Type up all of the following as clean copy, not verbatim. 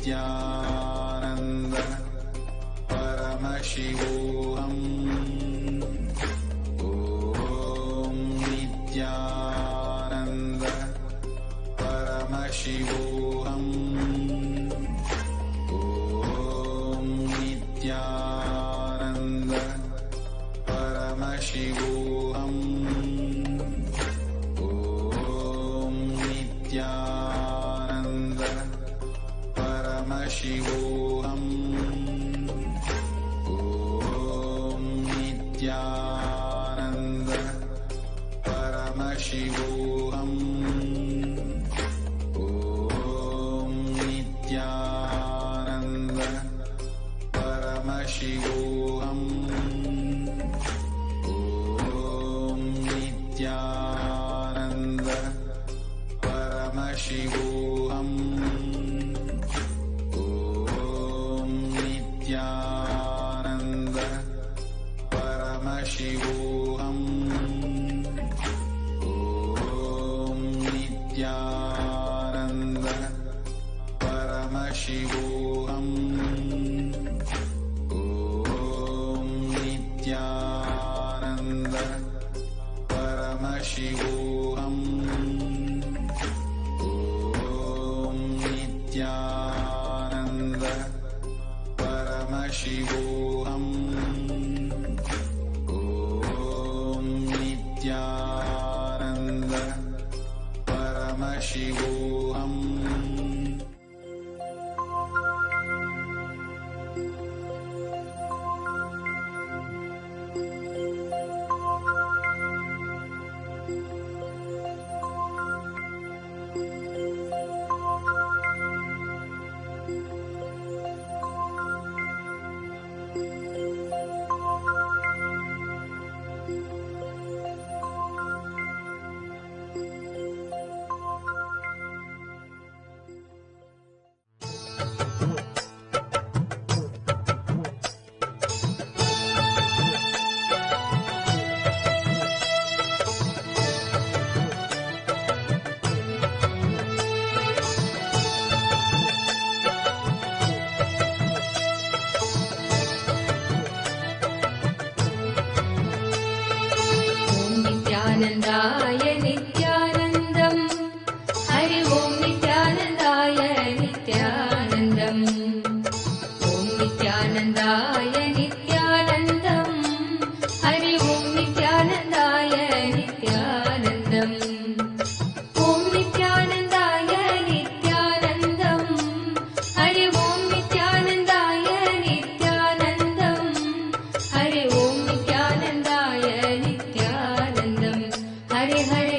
Nithyananda Paramashivoham. Om Nithyananda Paramashivoham. Om Nithyananda Paramashivoham. Om Nithyananda Paramashivoham. Om Nithyananda Paramashivoham. Om Nithyananda Paramashivoham. Om Nithyananda Paramashivoham. Om Nithyananda Paramashivoham. Om Nithyananda Paramashivoham. Om Nithyananda Paramashivoham. Om Nithyananda Paramashivoham. Om Nithyananda Paramashivoham. Nithyanandaya Nithyanandam Hari Om Nithyanandaya Nithyanandam Om Nithyanandaya Nithyanandam Hari Om Nithyanandaya Nithyanandam Om Nithyanandaya Nithyanandam Hari Om Nithyanandaya Nithyanandam Hari Om Nithyanandaya Nithyanandam Hare Hare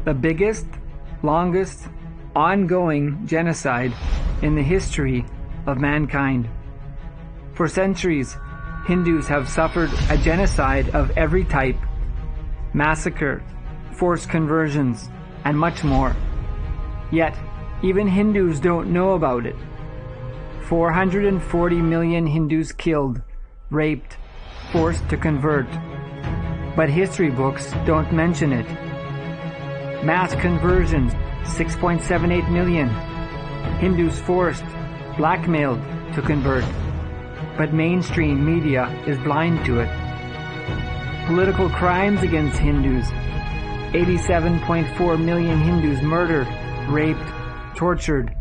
the biggest, longest, ongoing genocide in the history of mankind. For centuries, Hindus have suffered a genocide of every type: massacre, forced conversions, and much more. Yet, even Hindus don't know about it. 440 million Hindus killed, raped, forced to convert. But history books don't mention it. Mass conversions, 6.78 million. Hindus forced, blackmailed to convert. But mainstream media is blind to it. Political crimes against Hindus, 87.4 million Hindus murdered, raped, tortured,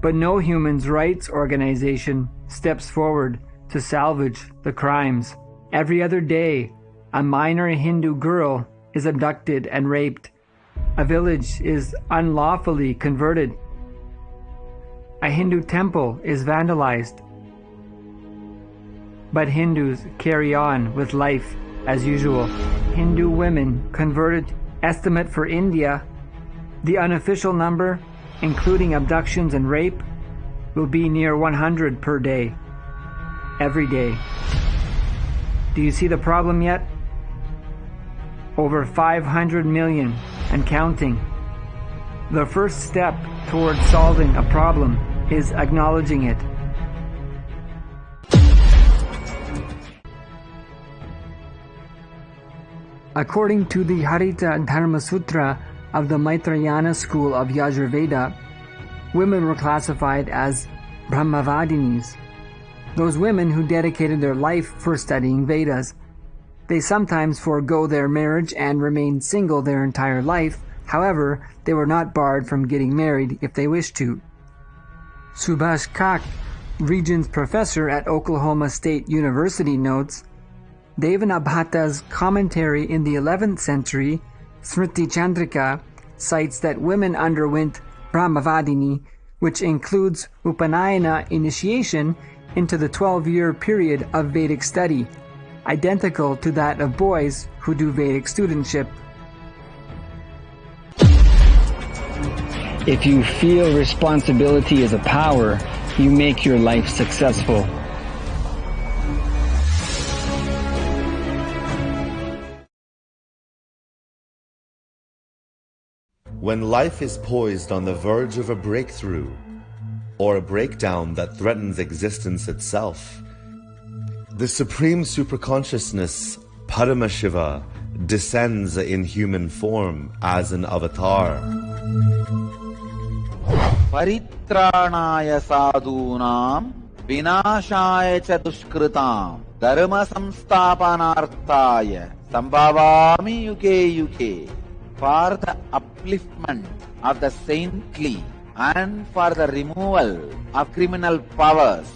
but no human rights organization steps forward to salvage the crimes. Every other day, a minor Hindu girl is abducted and raped. A village is unlawfully converted. A Hindu temple is vandalized. But Hindus carry on with life as usual. Hindu women converted. Estimate for India, the unofficial number, including abductions and rape, will be near 100 per day. Every day. Do you see the problem yet? Over 500 million and counting. The first step towards solving a problem is acknowledging it. According to the Harita Dharma Sutra of the Maitrayana school of Yajurveda, women were classified as Brahmavadinis, those women who dedicated their life for studying Vedas. They sometimes forego their marriage and remain single their entire life. However, they were not barred from getting married if they wished to. Subhash Kak, Regents Professor at Oklahoma State University, notes, Devanabhata's commentary in the 11th century, Smriti Chandrika, cites that women underwent Brahmavadini, which includes Upanayana initiation into the 12-year period of Vedic study, identical to that of boys who do Vedic studentship. If you feel responsibility is a power, you make your life successful. When life is poised on the verge of a breakthrough, or a breakdown that threatens existence itself, the Supreme Superconsciousness, Paramashiva, descends in human form as an avatar. Paritranaya sadhunam vinashaya cha dushkritam dharma samsthapanarthaya sambhavami yuge yuge. For the upliftment of the saintly and for the removal of criminal powers,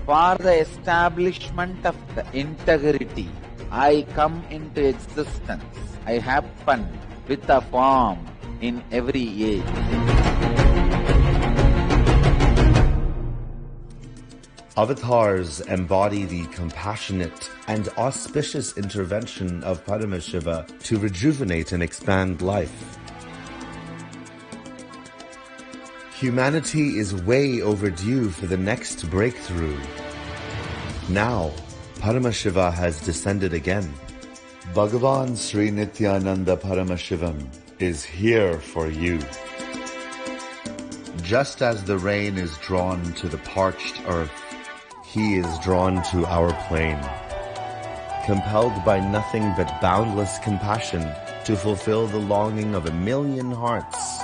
for the establishment of the integrity, I come into existence. I happen with a form in every age. Avatars embody the compassionate and auspicious intervention of Paramashiva to rejuvenate and expand life. Humanity is way overdue for the next breakthrough. Now, Paramashiva has descended again. Bhagavan Sri Nithyananda Paramashivam is here for you. Just as the rain is drawn to the parched earth, he is drawn to our plain, compelled by nothing but boundless compassion to fulfill the longing of a million hearts,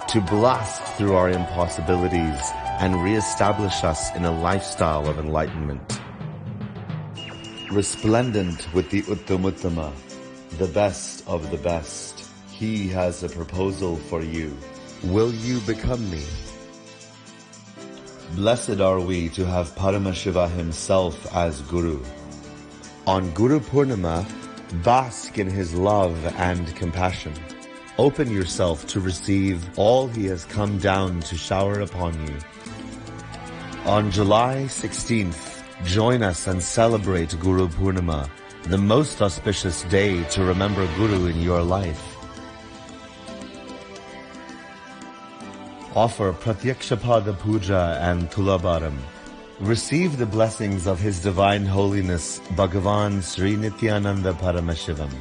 to blast through our impossibilities and re-establish us in a lifestyle of enlightenment. Resplendent with the Uttamuttama, the best of the best, he has a proposal for you. Will you become me? Blessed are we to have Paramashiva himself as Guru. On Guru Purnima, bask in his love and compassion. Open yourself to receive all he has come down to shower upon you. On July 16th, join us and celebrate Guru Purnima, the most auspicious day to remember Guru in your life. offer Pratyakshapada Puja and Tulabaram. Receive the blessings of His Divine Holiness Bhagavan Sri Nithyananda Paramashivam.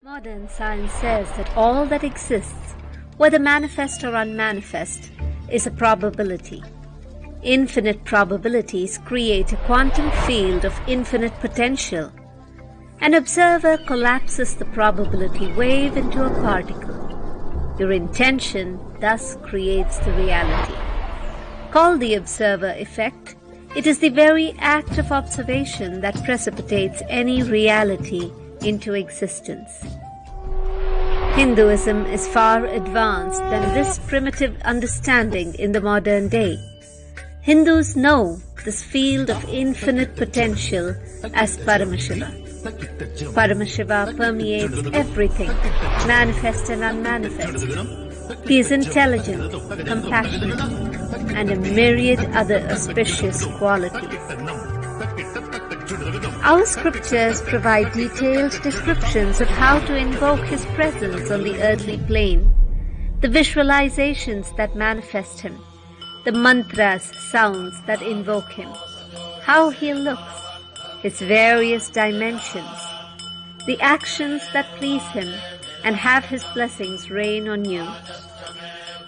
Modern science says that all that exists, whether manifest or unmanifest, is a probability. Infinite probabilities create a quantum field of infinite potential. An observer collapses the probability wave into a particle. Your intention thus creates the reality. Called the observer effect, it is the very act of observation that precipitates any reality into existence. Hinduism is far advanced than this primitive understanding in the modern day. Hindus know this field of infinite potential as Paramashiva. Paramashiva permeates everything, manifest and unmanifest. He is intelligent, compassionate, and a myriad other auspicious qualities. Our scriptures provide detailed descriptions of how to invoke His presence on the earthly plane, the visualizations that manifest Him, the mantras, sounds that invoke Him, how He looks, His various dimensions, the actions that please Him and have His blessings rain on you,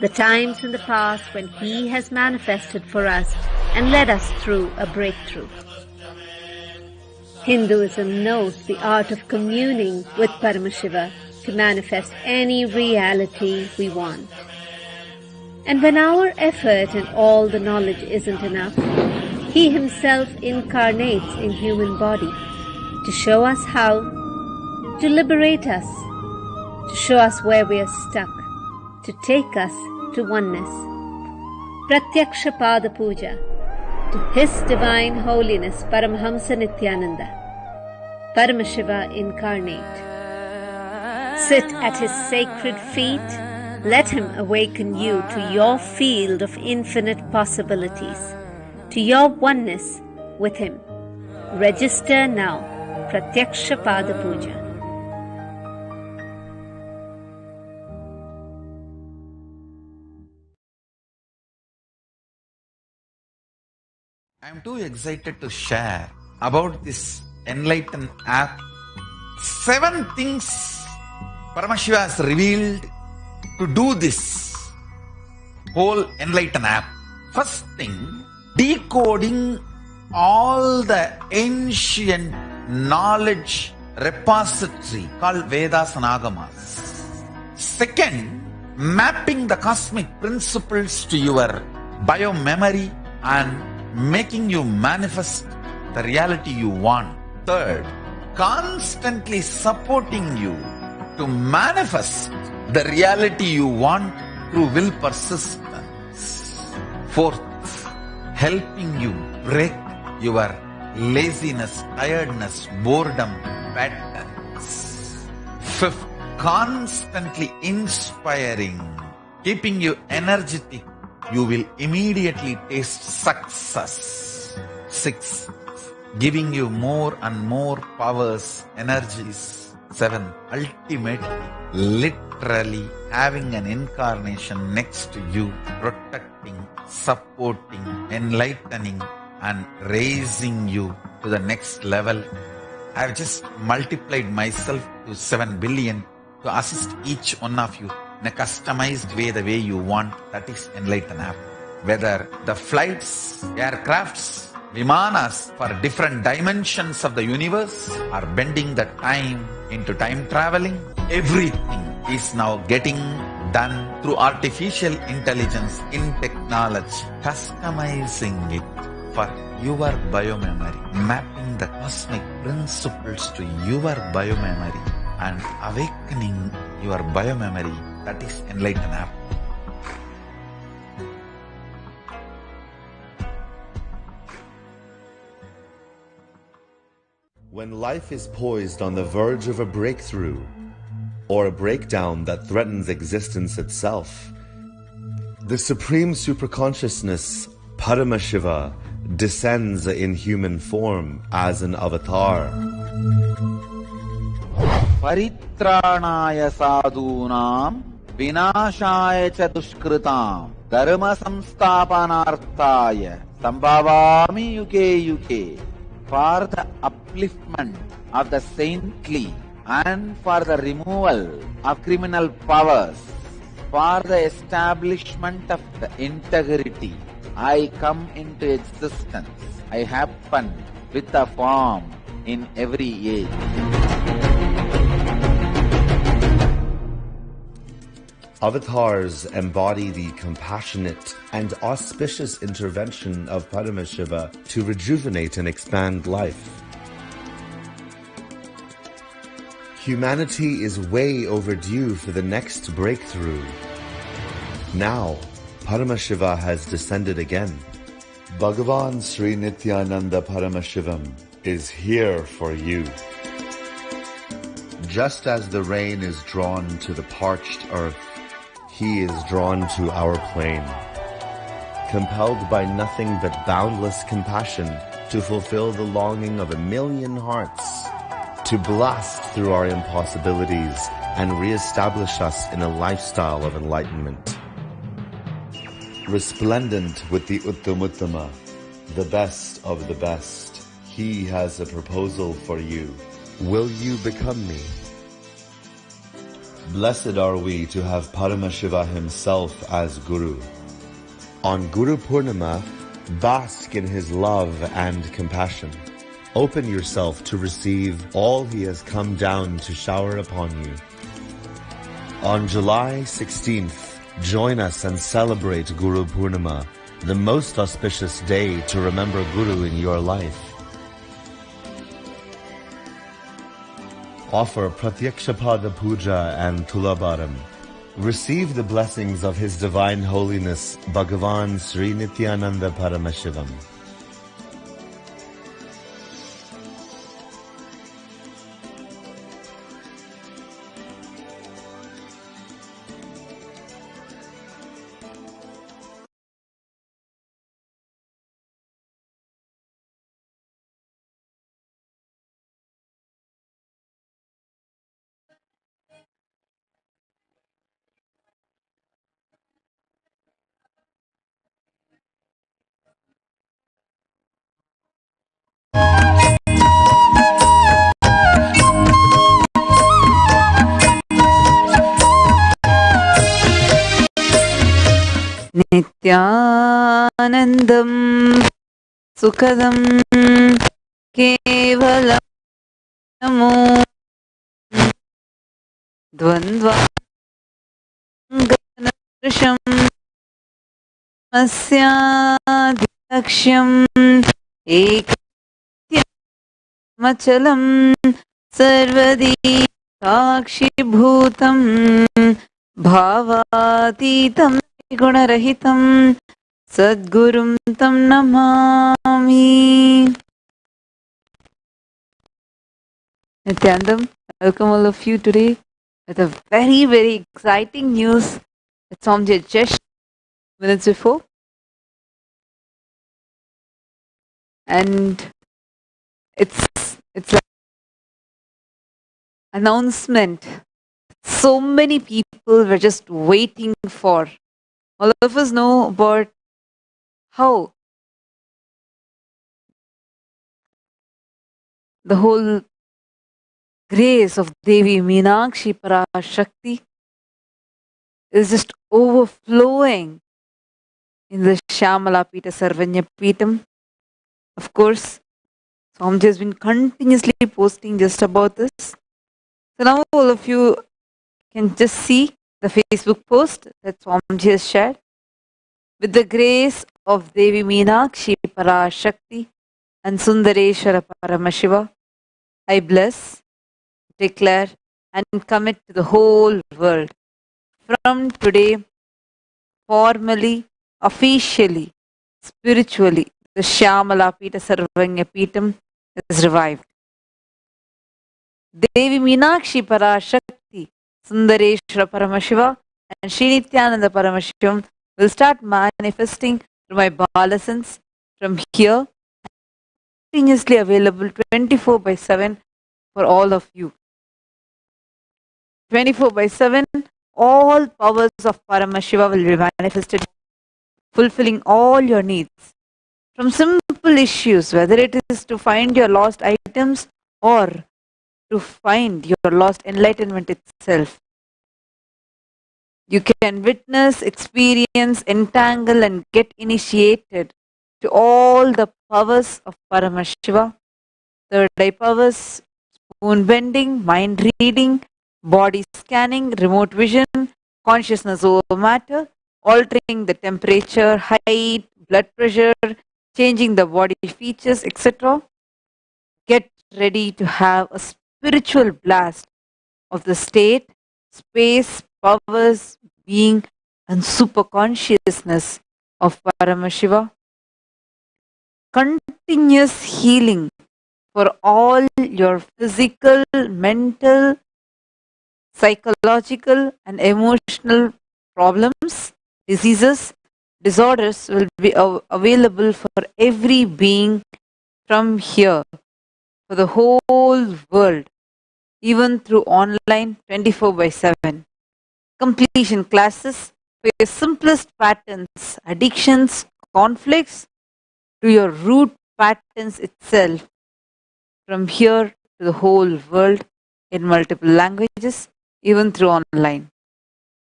the times in the past when He has manifested for us and led us through a breakthrough. Hinduism knows the art of communing with Paramashiva to manifest any reality we want. And when our effort and all the knowledge isn't enough, He Himself incarnates in human body to show us how, to liberate us, to show us where we are stuck, to take us to oneness. Pratyakshapada Puja to His Divine Holiness Paramahamsa Nithyananda, Paramashiva incarnate. Sit at His sacred feet, let Him awaken you to your field of infinite possibilities, to your oneness with Him. Register now, Pratyakshapada Puja. I am too excited to share about this Enlighten app. 7 things Paramashiva has revealed to do this whole Enlighten app. First thing, decoding all the ancient knowledge repository called Vedas and Agamas. Second, mapping the cosmic principles to your bio-memory and making you manifest the reality you want. Third, constantly supporting you to manifest the reality you want through will persistence. Fourth, helping you break your laziness, tiredness, boredom patterns. Fifth, constantly inspiring, keeping you energetic. You will immediately taste success. Sixth, giving you more and more powers, energies. 7, ultimate, literally having an incarnation next to you, protecting, supporting, enlightening, and raising you to the next level. I have just multiplied myself to 7 billion to assist each one of you in a customized way, the way you want. That is Enlighten app. Whether the flights, aircrafts, Vimanas for different dimensions of the universe are bending the time into time traveling. Everything is now getting done through artificial intelligence in technology, customizing it for your biomemory, mapping the cosmic principles to your biomemory and awakening your biomemory. That is Enlighten app. When life is poised on the verge of a breakthrough or a breakdown that threatens existence itself, The Supreme Superconsciousness, Paramashiva, descends in human form as an avatar. Paritranaya sadhunam vinashaya cha dushkritam dharma samsthapanarthaya sambhavami yuge yuge. For the upliftment of the saintly and for the removal of criminal powers, for the establishment of the integrity, I come into existence. I happen with a form in every age. Avatars embody the compassionate and auspicious intervention of Paramashiva to rejuvenate and expand life. Humanity is way overdue for the next breakthrough. Now, Paramashiva has descended again. Bhagavan Sri Nithyananda Paramashivam is here for you. Just as the rain is drawn to the parched earth, he is drawn to our plain. Compelled by nothing but boundless compassion to fulfill the longing of a million hearts, to blast through our impossibilities and re-establish us in a lifestyle of enlightenment. Resplendent with the Uttamuttama, the best of the best, he has a proposal for you. Will you become me? Blessed are we to have Paramashiva himself as Guru. On Guru Purnima, bask in his love and compassion. Open yourself to receive all he has come down to shower upon you. On July 16th, join us and celebrate Guru Purnima, the most auspicious day to remember Guru in your life. Offer Pratyakshapada Puja and Tulabaram. Receive the blessings of His Divine Holiness, Bhagavan Sri Nithyananda Paramashivam. Nithyanandam Sukadam Kevalam Namo Dvandvanganadrisham Masyadhyaksham Ekmachalam Sarvadi Sakshi Bhutam Bhavatitam Gunarahitam Sadgurum Tam Namami. Nithyanandam, welcome all of you today with a very, very exciting news that Swamiji just minutes before. And it's like announcement. So many people were just waiting for. All of us know about how the whole grace of Devi Meenakshi Parashakti is just overflowing in the Shyamala Pita Sarvanya Pitam. Of course, Swamiji has been continuously posting just about this. So now all of you can just see the Facebook post that Swamiji has shared. With the grace of Devi Meenakshi Parashakti and Sundareshwara Paramashiva, I bless, declare and commit to the whole world. From today, formally, officially, spiritually, the Shyamala Pita Sarvanya Pitam is revived. Devi Meenakshi Parashakti, Sundareshwara Paramashiva and Sri Nithyananda Paramashivam will start manifesting through my Balasans from here, continuously available 24 by 7 for all of you. 24 by 7, all powers of Paramashiva will be manifested, fulfilling all your needs. From simple issues, whether it is to find your lost items or to find your lost enlightenment itself. You can witness, experience, entangle, and get initiated to all the powers of Paramashiva. Third eye powers, spoon bending, mind reading, body scanning, remote vision, consciousness over matter, altering the temperature, height, blood pressure, changing the body features, etc. Get ready to have a spiritual blast of the state, space, powers, being, and super consciousness of Paramashiva. Continuous healing for all your physical, mental, psychological, and emotional problems, diseases, disorders will be available for every being from here, for the whole world, even through online 24 by 7. Completion classes for your simplest patterns, addictions, conflicts, to your root patterns itself, from here to the whole world in multiple languages, even through online.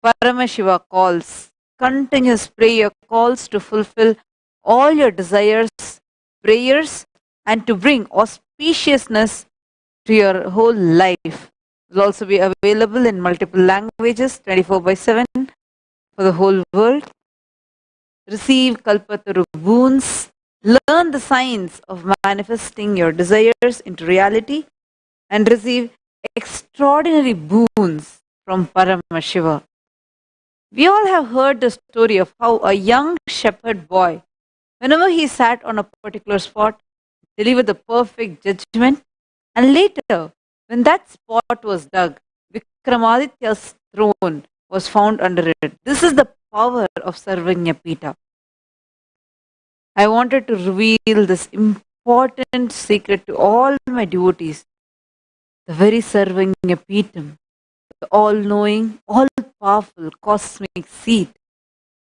Paramashiva calls, continuous prayer calls to fulfill all your desires, prayers, and to bring auspiciousness to your whole life. Will also be available in multiple languages, 24 by 7 for the whole world. Receive Kalpataru boons. Learn the science of manifesting your desires into reality and receive extraordinary boons from Paramashiva. We all have heard the story of how a young shepherd boy, whenever he sat on a particular spot, delivered the perfect judgment, and later, when that spot was dug, Vikramaditya's throne was found under it. This is the power of Sarvanyapita. I wanted to reveal this important secret to all my devotees. The very Sarvanyapitam, the all-knowing, all-powerful cosmic seat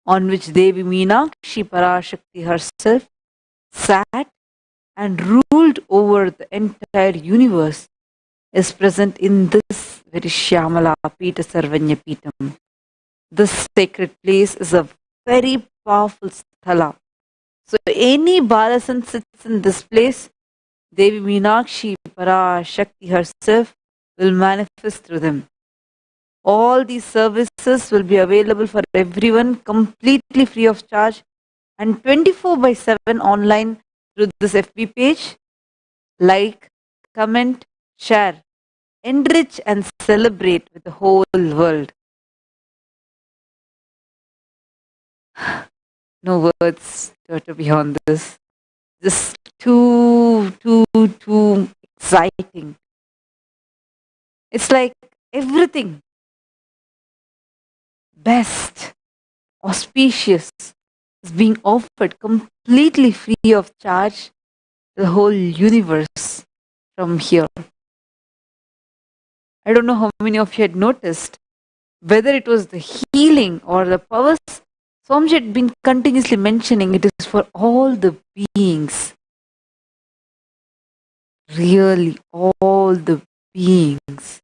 on which Devi Meenakshi Parashakti herself sat and ruled over the entire universe, is present in this very Shyamala Pita Sarvanyapitam. This sacred place is a very powerful sthala. So any Balasan sits in this place, Devi Meenakshi Parashakti herself will manifest through them. All these services will be available for everyone completely free of charge and 24 by 7 online through this FB page. Like, comment, share, enrich and celebrate with the whole world. No words to beyond this. Just too exciting. It's like everything best, auspicious is being offered completely free of charge to the whole universe from here. I don't know how many of you had noticed whether it was the healing or the powers. Swamiji had been continuously mentioning it is for all the beings. Really, all the beings.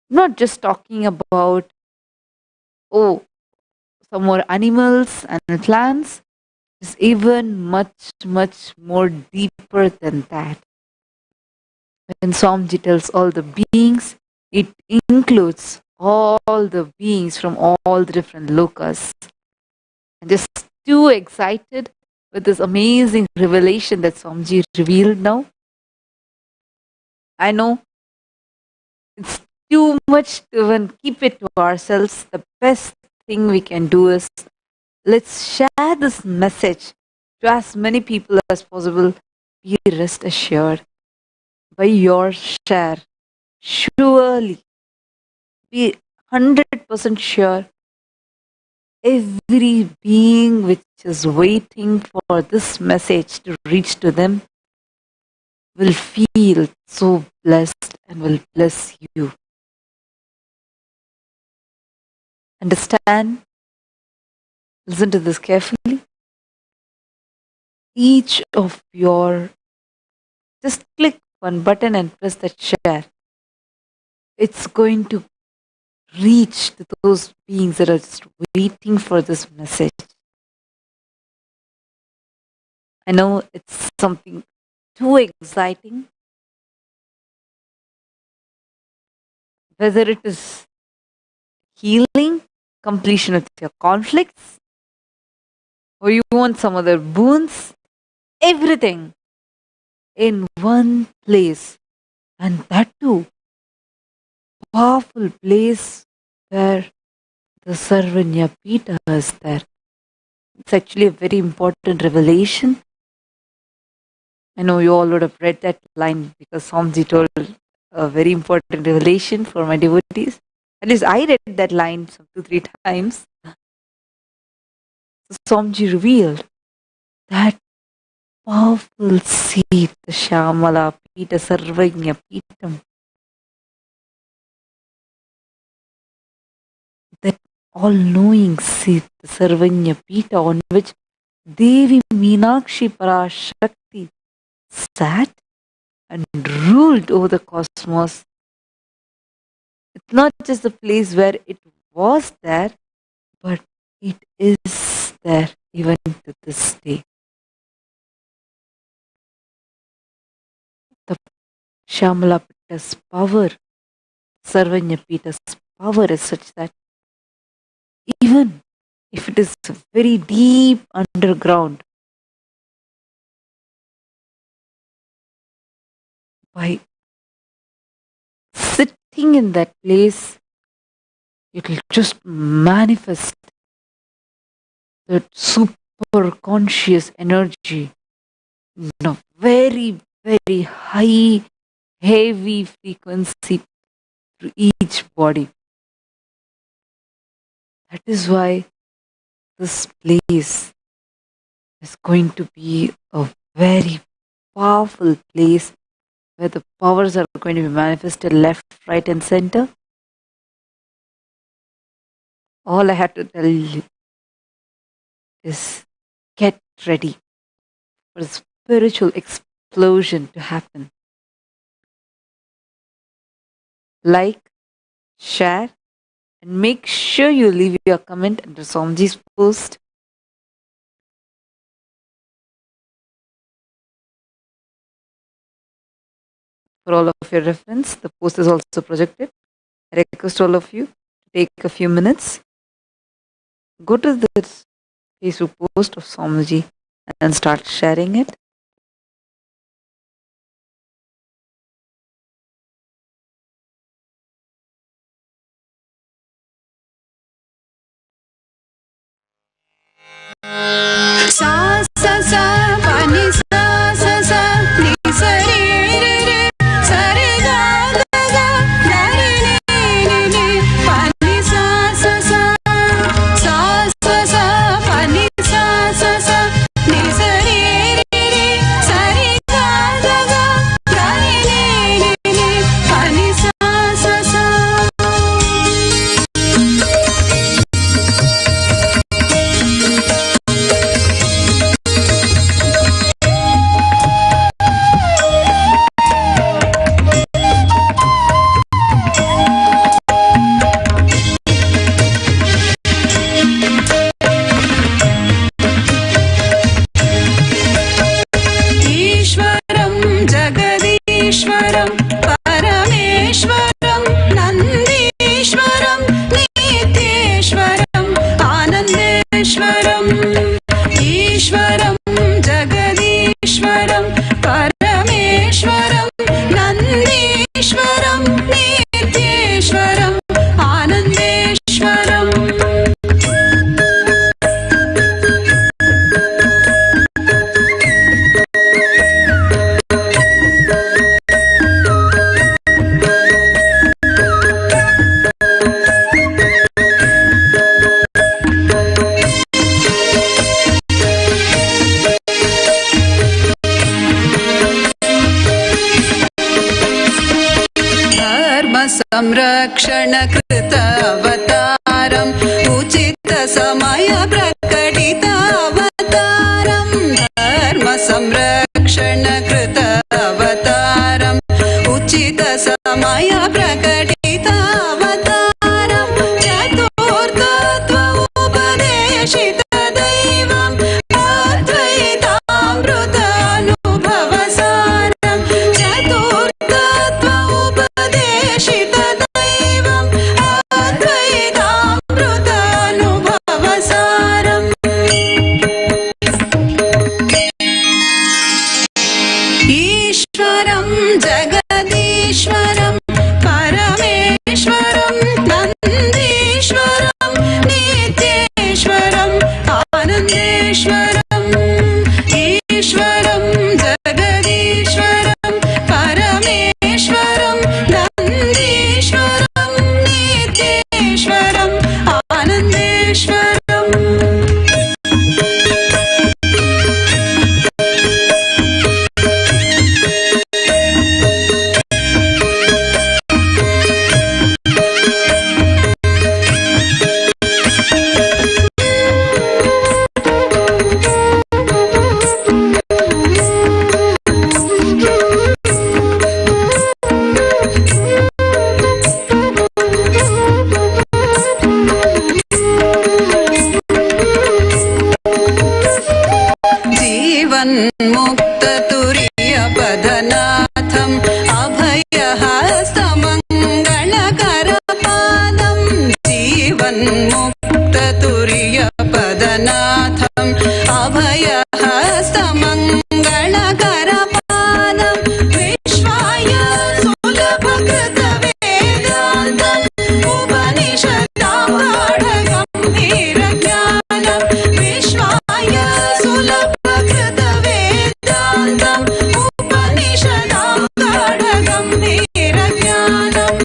Not just talking about, some more animals and plants. It's even much more deeper than that. When Swamiji tells all the beings, it includes all the beings from all the different lokas. I'm just too excited with this amazing revelation that Swamiji revealed now. I know it's too much to even keep it to ourselves. The best thing we can do is let's share this message to as many people as possible. Be rest assured, by your share, surely be 100% sure every being which is waiting for this message to reach to them will feel so blessed and will bless you. Understand? Listen to this carefully. Each of your, just click one button and press that share. It's going to reach to those beings that are just waiting for this message. I know it's something too exciting. Whether it is healing, completion of your conflicts, or you want some other boons, everything in one place. And that too, powerful place where the Sarvanya Pita is there. It's actually a very important revelation. I know you all would have read that line because Swamiji told a very important revelation for my devotees. At least I read that line some 2-3 times. So Swamiji revealed that powerful seed, the Shamala Pita, Sarvanya Pitam, that all-knowing seed, the Sarvanya Pita, on which Devi Meenakshi Parashakti sat and ruled over the cosmos. It's not just the place where it was there, but it is there even to this day. The Shamala Pita's power, Sarvanya Pita's power is such that even if it is very deep underground, by sitting in that place, it will just manifest that super conscious energy in a very, very high, heavy frequency to each body. That is why this place is going to be a very powerful place where the powers are going to be manifested left, right, and center. All I have to tell you is get ready for a spiritual explosion to happen. Like, share, and make sure you leave your comment under Swamiji's post. For all of your reference, the post is also projected. I request all of you to take a few minutes, go to the Facebook post of Swamiji and start sharing it. Sa sa sa pa ni sa sa sa ni sa re re re sa re ga ga ga ga re ni ni pa ni sa sa sa sa sa sa pa ni sa sa sa ni sa re re re sa re ga ga ga ga re ni pa ni sa sa sa. संरक्षण कृत अवतारम् उचित समय प्रकटित अवतारम् धर्म संरक्षण कृत अवतारम् उचित समय प्रकटित अवतारम् चतुर्थत्व उपदेशित दैवम् अद्वैतामृतानुभवसारम् चतुर्थत्व उपदेशित दैवम् अद्वैतामृतानुभवसारम् ईश्वरं जगदीश्वरं परमेश्वरं नन्दीश्वरं नित्येश्वरम् आनन्देश्वरम् ईश्वरं जगदीश्वरं परमेश्वरं नन्दीश्वरं नित्येश्वरम् आनन्देश्वरम् जीवन्मुक्ततुर्यपदनाथम् अभयहस्तमङ्गलकरपादम् जीवन्मुक्ततुर्यपदनाथम् अभयहस्तमङ्गलकरपादम् विश्वाय सुलभकृतवेदान्तम् उपनिषदां गाढगम्भीरज्ञानम् विश्वाय सुलभकृतवेदान्तम् उपनिषदां गाढगम्भीरज्ञानम्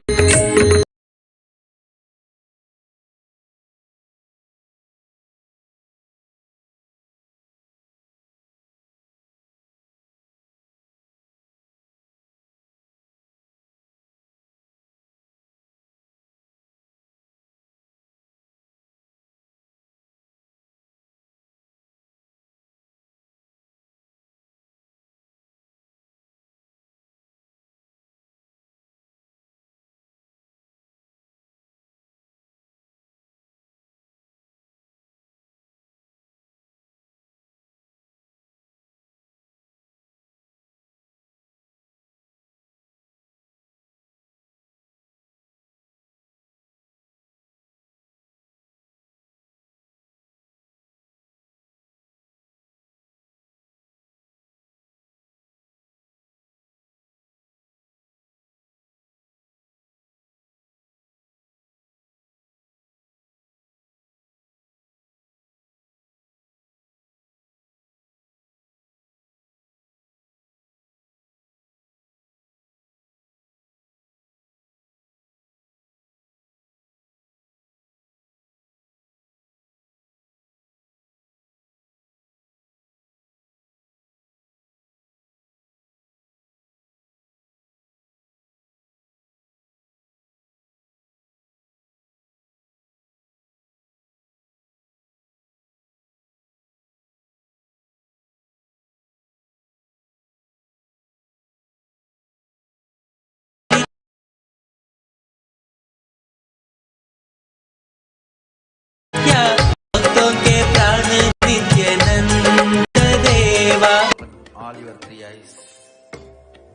All your three eyes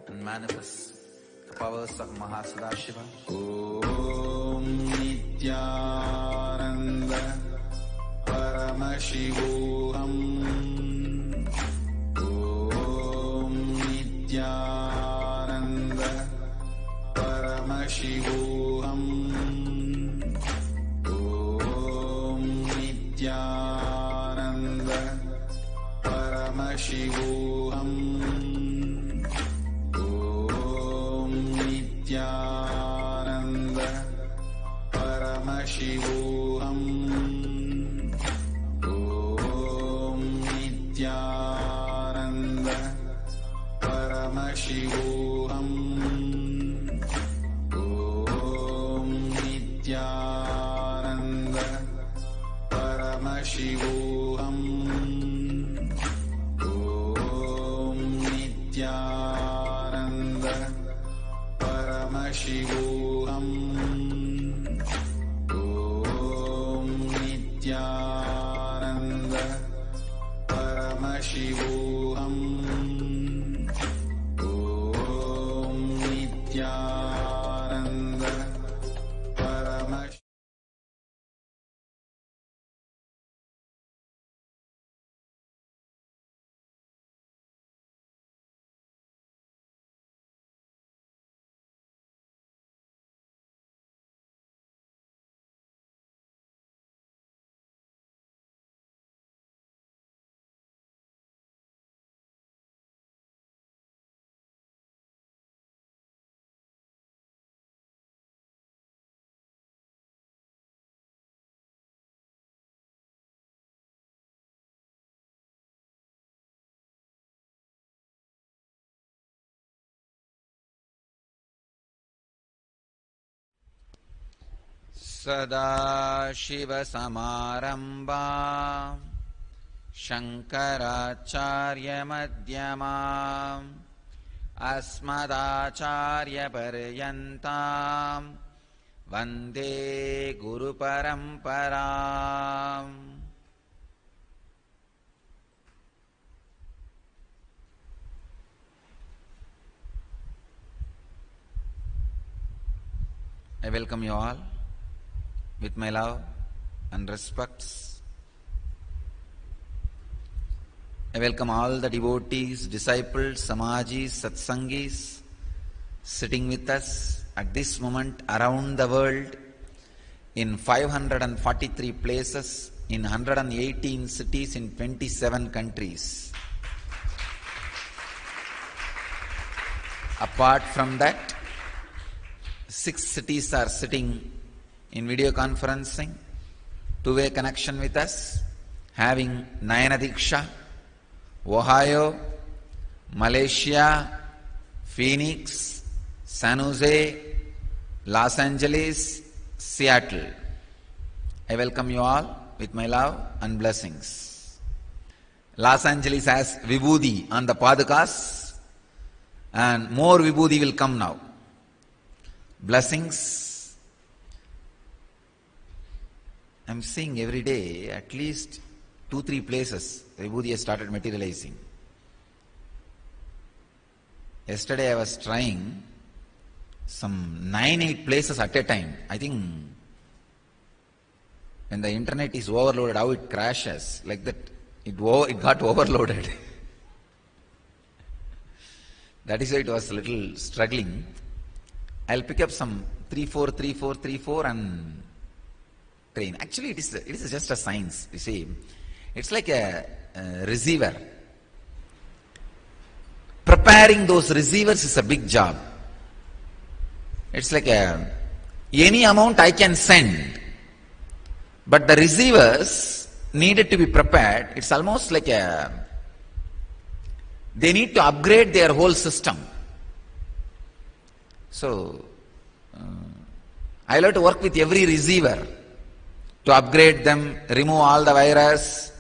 and manifest the powers of Mahasadashiva. Om Nithyananda Paramashivoham. Om Nithyananda Paramashivoham. Om Nithyananda Paramashivoham. Om Nithyananda Paramashivoham. Om Nithyananda Paramashivoham. Om Nithyananda Paramashivoham Om Nithyananda Paramashivoham Om Nithyananda Paramashivoham. Sadashivasamarambaam Shankaracharyamध्यमाम् Asmadacharyaparyantam Vande Guruparamparam. I welcome you all with my love and respects. I welcome all the devotees, disciples, samajis, satsangis sitting with us at this moment around the world in 543 places in 118 cities in 27 countries. Apart from that, 6 cities are sitting in video conferencing, two-way connection with us, having Nayana Diksha, Ohio, Malaysia, Phoenix, San Jose, Los Angeles, Seattle. I welcome you all with my love and blessings. Los Angeles has Vibhuti on the Padakas, and more Vibhuti will come now. Blessings. I'm seeing every day at least 2-3 places Vibhuti has started materializing. Yesterday I was trying some 9-8 places at a time. I think when the internet is overloaded, how it crashes, like that, it got overloaded. That is why it was a little struggling. I'll pick up some 3-4 and train. Actually, it is just a science, you see. It's like a receiver. Preparing those receivers is a big job. It's like any amount I can send, but the receivers needed to be prepared. It's almost like they need to upgrade their whole system. So, I'll have to work with every receiver to upgrade them, remove all the virus,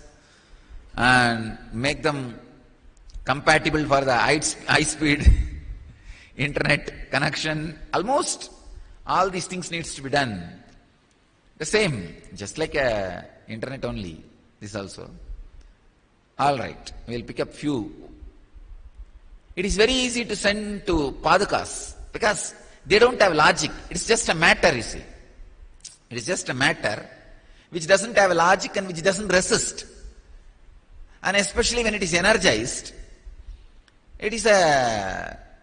and make them compatible for the high-speed internet connection. Almost all these things needs to be done. The same, just like internet only, this also. All right, we'll pick up few. It is very easy to send to Padakas because they don't have logic. It's just a matter, you see. It is just a matter which doesn't have a logic and which doesn't resist. And especially when it is energized, it is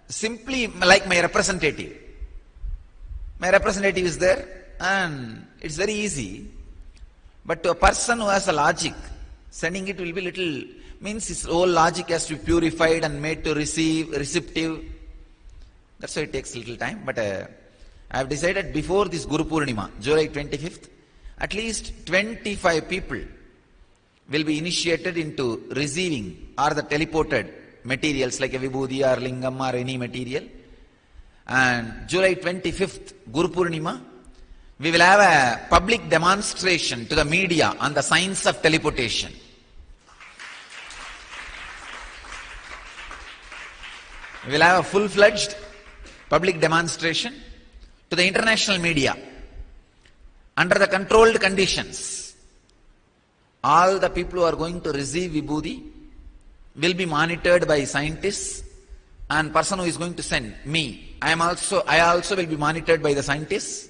simply like my representative. My representative is there and it's very easy. But to a person who has a logic, sending it will be little, means his whole logic has to be purified and made to receptive. That's why it takes a little time. But I have decided before this Guru Purnima, July 25th, at least 25 people will be initiated into receiving or the teleported materials like a Vibhuti or Lingam or any material. And July 25th, Guru Purnima, we will have a public demonstration to the media on the science of teleportation. We will have a full-fledged public demonstration to the international media under the controlled conditions. All the people who are going to receive Vibhuti will be monitored by scientists, and person who is going to send me, I also will be monitored by the scientists,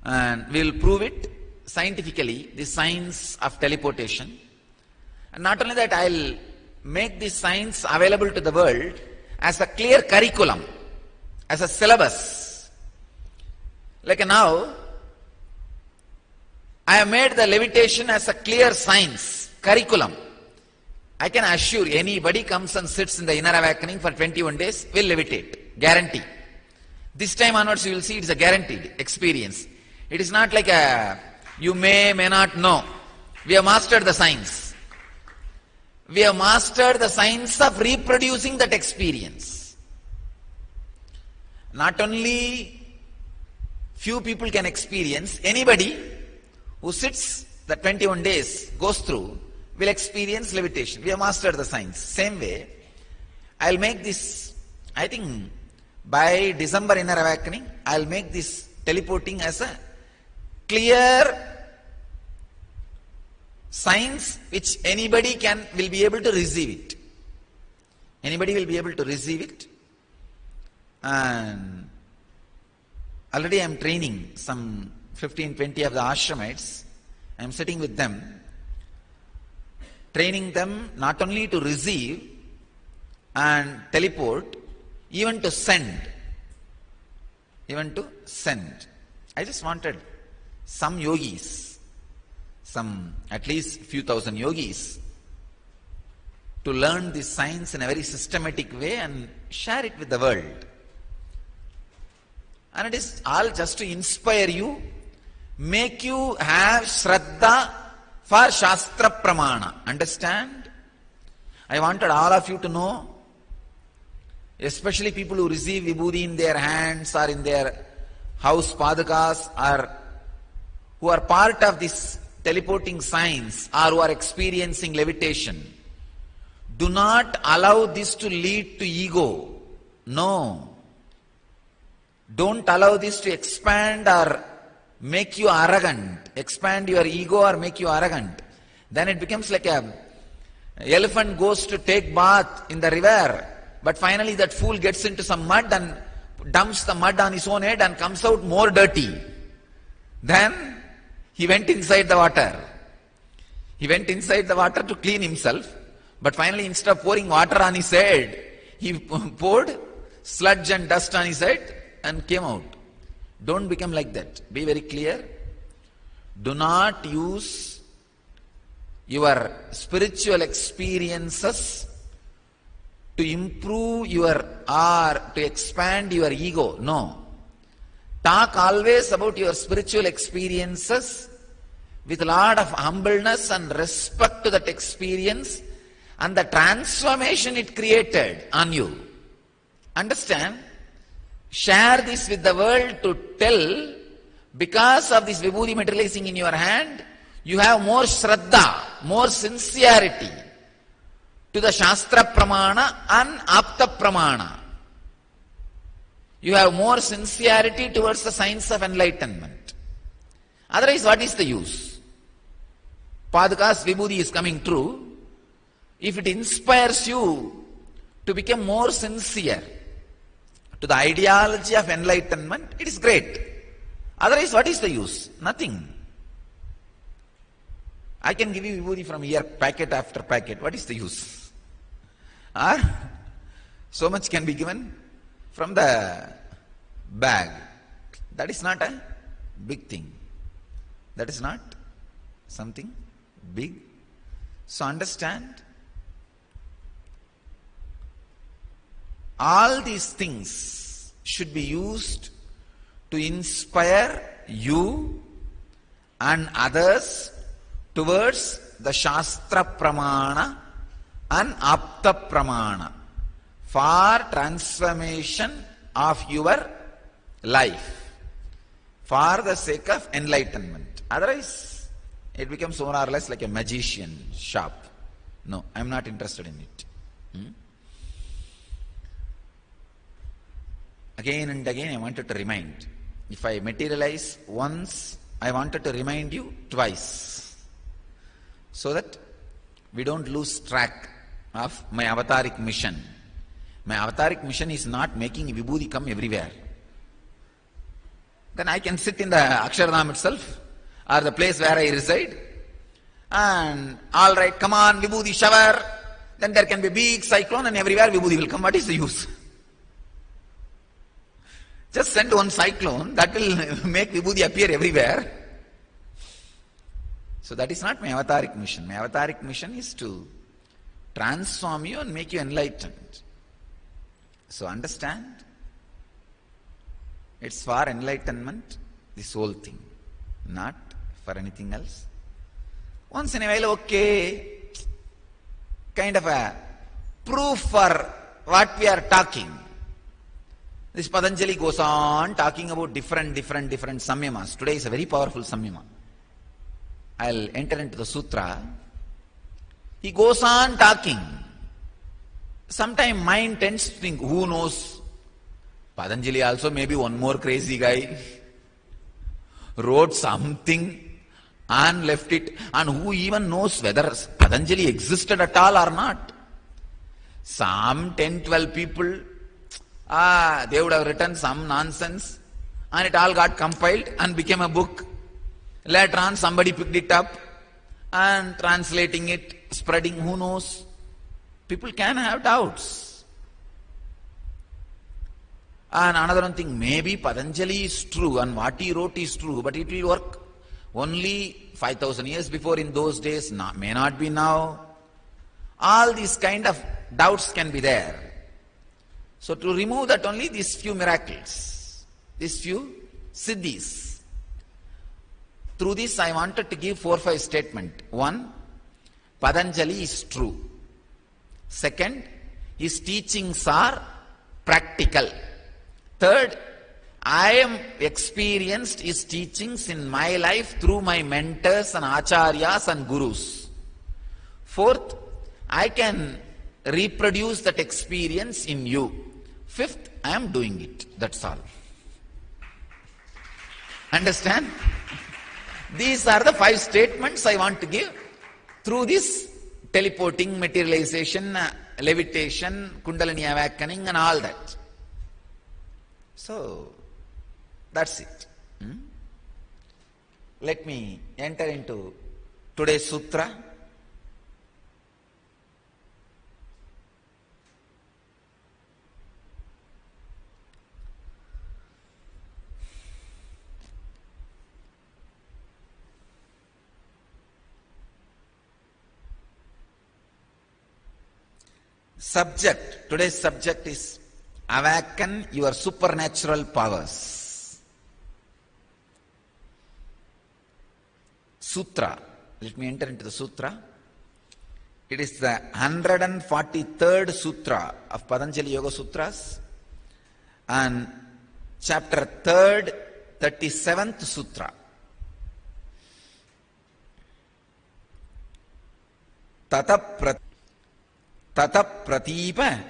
and we will prove it scientifically, the science of teleportation. And not only that, I will make this science available to the world as a clear curriculum, as a syllabus. Like now, I have made the levitation as a clear science curriculum. I can assure anybody comes and sits in the inner awakening for 21 days will levitate. Guarantee. This time onwards you will see it is a guaranteed experience. It is not like a you may not know. We have mastered the science. We have mastered the science of reproducing that experience. Not only few people can experience, anybody who sits the 21 days, goes through, will experience levitation. We have mastered the science. Same way, I'll make this, I think by December inner awakening, I'll make this teleporting as a clear science which anybody will be able to receive it. Anybody will be able to receive it. And already I am training some 15-20 of the ashramites. I am sitting with them, training them not only to receive and teleport, even to send. Even to send. I just wanted some yogis, at least few thousand yogis, to learn this science in a very systematic way and share it with the world. And it is all just to inspire you, make you have Shraddha for Shastra Pramana. Understand? I wanted all of you to know, especially people who receive Vibhuti in their hands or in their house Padakas, or who are part of this teleporting science or who are experiencing levitation. Do not allow this to lead to ego. No. Don't allow this to expand or make you arrogant, expand your ego or make you arrogant. Then it becomes like a elephant goes to take bath in the river, but finally that fool gets into some mud and dumps the mud on his own head and comes out more dirty. Then he went inside the water. He went inside the water to clean himself, but finally instead of pouring water on his head, he poured sludge and dust on his head and came out. Don't become like that. Be very clear. Do not use your spiritual experiences to improve or to expand your ego. No. Talk always about your spiritual experiences with a lot of humbleness and respect to that experience and the transformation it created on you. Understand? Share this with the world to tell, because of this Vibhuti materializing in your hand, you have more Shraddha, more sincerity to the Shastra Pramana and Apta Pramana. You have more sincerity towards the science of enlightenment. Otherwise, what is the use? Padakas Vibhuti is coming true. If it inspires you to become more sincere to the ideology of enlightenment, it is great. Otherwise, what is the use? Nothing. I can give you Vibhuti from here, packet after packet. What is the use? Or so much can be given from the bag. That is not a big thing. That is not something big. So understand, all these things should be used to inspire you and others towards the Shastra Pramana and Apta Pramana for transformation of your life, for the sake of enlightenment. Otherwise, it becomes more or less like a magician shop. No, I am not interested in it. Again and again I wanted to remind. If I materialize once, I wanted to remind you twice. So that we don't lose track of my avataric mission. My avataric mission is not making Vibhuti come everywhere. Then I can sit in the Akshardham itself, or the place where I reside, and all right, come on, Vibhuti shower. Then there can be a big cyclone and everywhere Vibhuti will come. What is the use? Just send one cyclone, that will make Vibhuti appear everywhere. So that is not my avataric mission. My avataric mission is to transform you and make you enlightened. So understand, it's for enlightenment, this whole thing, not for anything else. Once in a while, okay, kind of a proof for what we are talking. This Patanjali goes on talking about different samyamas. Today is a very powerful samyama. I'll enter into the sutra. He goes on talking. Sometimes mind tends to think, who knows? Patanjali also maybe one more crazy guy wrote something and left it, and who even knows whether Patanjali existed at all or not. Some 10-12 people, they would have written some nonsense and it all got compiled and became a book. Later on somebody picked it up and translating it, spreading, who knows. People can have doubts. And another one thing, maybe Patanjali is true and what he wrote is true, but it will work only 5,000 years before in those days, may not be now. All these kind of doubts can be there. So to remove that only, these few miracles, these few siddhis. Through this I wanted to give 4-5 statements. One, Patanjali is true. Second, his teachings are practical. Third, I am experienced his teachings in my life through my mentors and acharyas and gurus. Fourth, I can reproduce that experience in you. Fifth, I am doing it. That's all. Understand? These are the 5 statements I want to give through this teleporting, materialization, levitation, kundalini awakening and all that. So, that's it. Let me enter into today's sutra. Subject, today's subject is awaken your supernatural powers. Sutra, let me enter into the sutra. It is the 143rd sutra of Patanjali Yoga Sutras and chapter 3rd, 37th sutra. Tata pratipa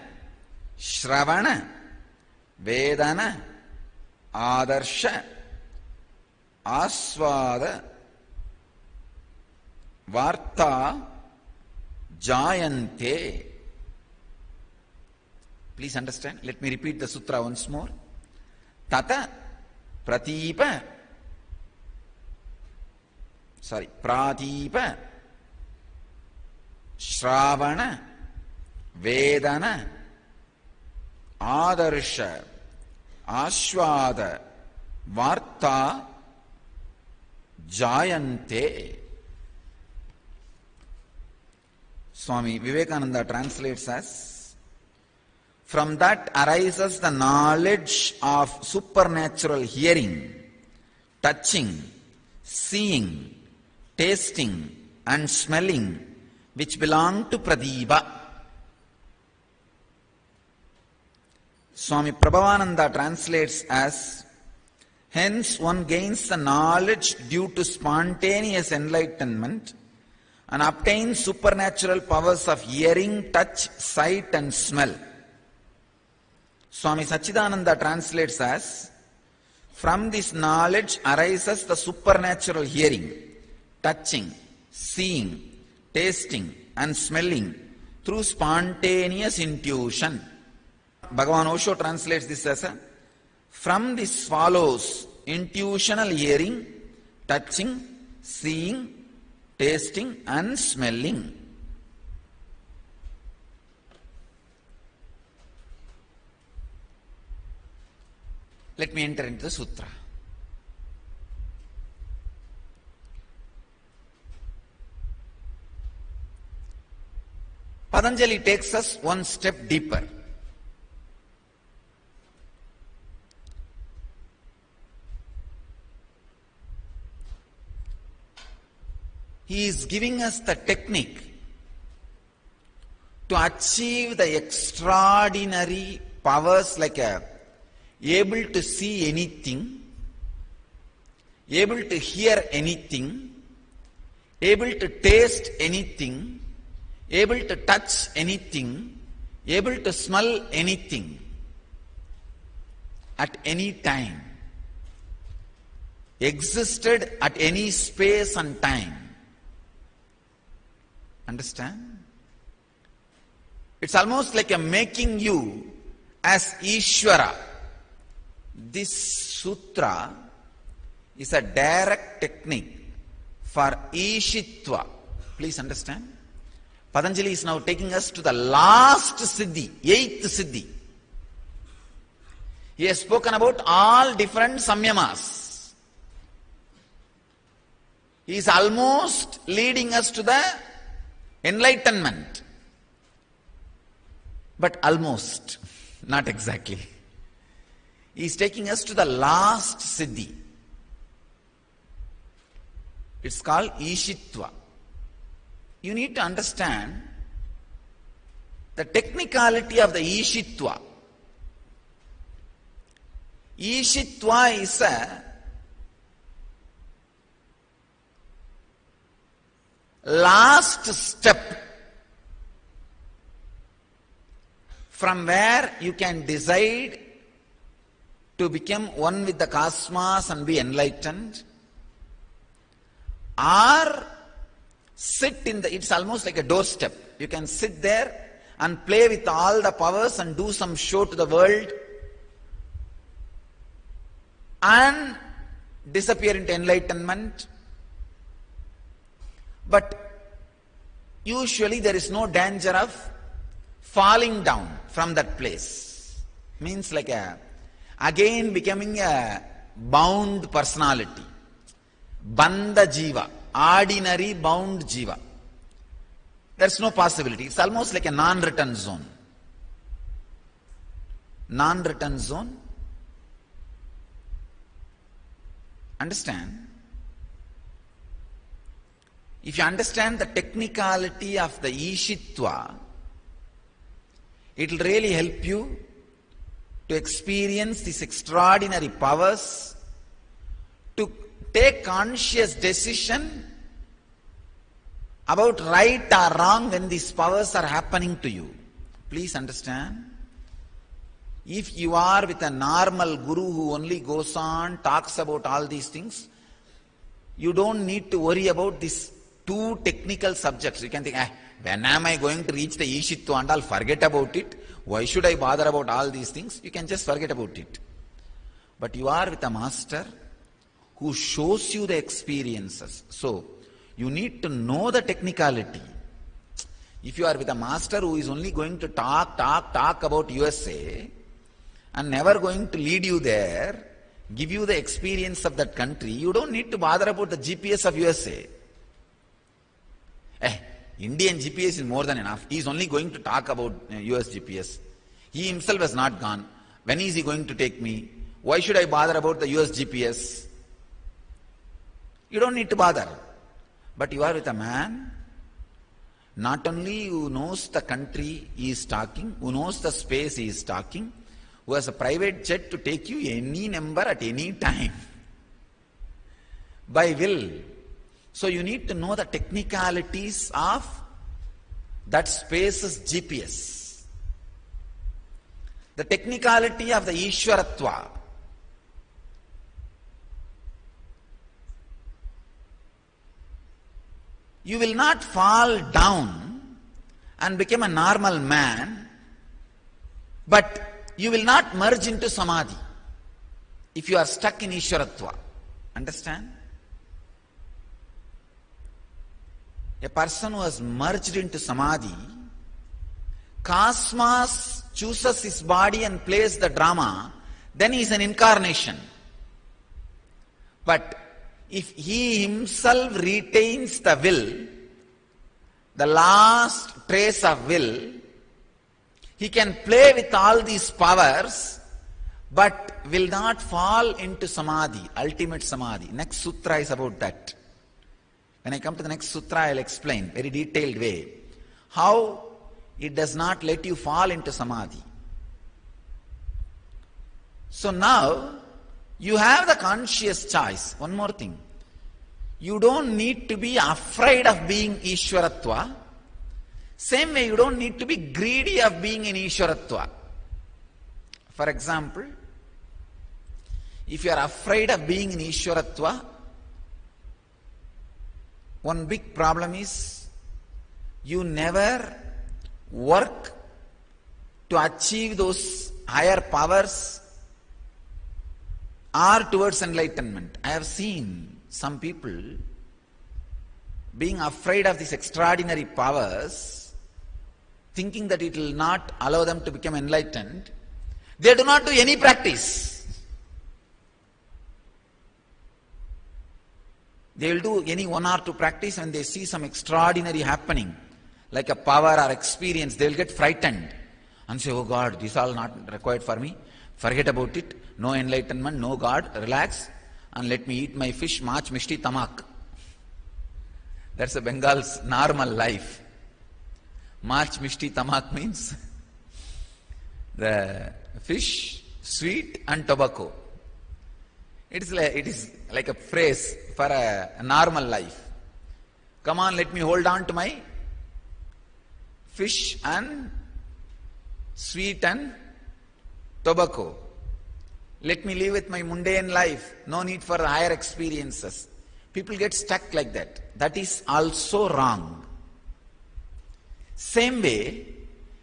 shravana vedana adarsha asvada varta jayante. Please understand. Let me repeat the sutra once more. Tata pratipa pratipa shravana vedana adarsha asvada varta jayante. Swami Vivekananda translates as, from that arises the knowledge of supernatural hearing, touching, seeing, tasting and smelling, which belong to Pradipa. Swami Prabhavananda translates as, hence one gains the knowledge due to spontaneous enlightenment and obtains supernatural powers of hearing, touch, sight and smell. Swami Sachidananda translates as, from this knowledge arises the supernatural hearing, touching, seeing, tasting and smelling through spontaneous intuition. Bhagavan Osho translates this as from this follows intuitional hearing, touching, seeing, tasting and smelling. Let me enter into the sutra. Patanjali takes us one step deeper. He is giving us the technique to achieve the extraordinary powers like able to see anything, able to hear anything, able to taste anything, able to touch anything, able to smell anything at any time, existed at any space and time. Understand? It's almost like making you as Ishvara. This sutra is a direct technique for Ishitva. Please understand. Patanjali is now taking us to the last siddhi, 8th siddhi. He has spoken about all different samyamas. He is almost leading us to the enlightenment. But almost, not exactly. He is taking us to the last siddhi. It's called Ishitva. You need to understand the technicality of the Ishitva. Ishitva is a last step from where you can decide to become one with the cosmos and be enlightened, or sit in the, it's almost like a doorstep. You can sit there and play with all the powers and do some show to the world and disappear into enlightenment. But usually there is no danger of falling down from that place. Means like again becoming a bound personality. Bandha jiva, ordinary bound jiva. There's no possibility. It's almost like a non-return zone. Non-return zone. Understand? If you understand the technicality of the Ishitva, it will really help you to experience these extraordinary powers, to take conscious decision about right or wrong when these powers are happening to you. Please understand. If you are with a normal guru who only goes on, talks about all these things, you don't need to worry about these two technical subjects. You can think, when am I going to reach the Ishitva and I'll forget about it? Why should I bother about all these things? You can just forget about it. But you are with a master who shows you the experiences. So, you need to know the technicality. If you are with a master who is only going to talk about USA and never going to lead you there, give you the experience of that country, you don't need to bother about the GPS of USA. Indian GPS is more than enough. He is only going to talk about US GPS. He himself has not gone. When is he going to take me? Why should I bother about the US GPS? You don't need to bother. But you are with a man, not only who knows the country he is talking, who knows the space he is talking, who has a private jet to take you any number at any time. By will. So you need to know the technicalities of that space's GPS. the technicality of the Ishwaratva, you will not fall down and become a normal man, but you will not merge into Samadhi if you are stuck in Ishwaratva. Understand? A person who has merged into Samadhi, Cosmos chooses his body and plays the drama, then he is an incarnation. But if he himself retains the will, the last trace of will, he can play with all these powers, but will not fall into Samadhi, ultimate Samadhi. Next sutra is about that. When I come to the next sutra, I will explain very detailed way how it does not let you fall into Samadhi. So now, you have the conscious choice. One more thing. You don't need to be afraid of being Ishwaratva. Same way, you don't need to be greedy of being in Ishwaratva. For example, if you are afraid of being in Ishwaratva, one big problem is you never work to achieve those higher powers or towards enlightenment. I have seen some people being afraid of these extraordinary powers, thinking that it will not allow them to become enlightened. They do not do any practice. They will do any 1 or 2 practice when they see some extraordinary happening, like a power or experience, they will get frightened and say, oh God, this is all not required for me. Forget about it. No enlightenment, no God. Relax and let me eat my fish, mach, mishti, tamak. That's a Bengal's normal life. Mach, mishti, tamak means the fish, sweet and tobacco. It is like a phrase for a normal life. Come on, let me hold on to my fish and sweet and tobacco. Let me live with my mundane life. No need for higher experiences. People get stuck like that. That is also wrong. Same way,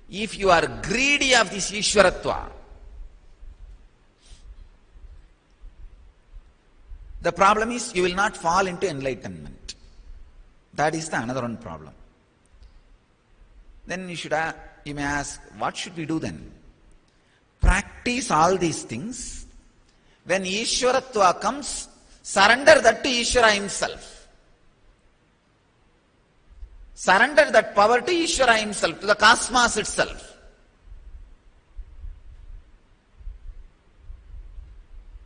if you are greedy of this Ishwaratva, the problem is you will not fall into enlightenment. That is the another one problem. Then you may ask, what should we do then? Practice all these things. When Ishwaratva comes, surrender that to Ishvara himself. Surrender that power to Ishvara himself, to the cosmos itself.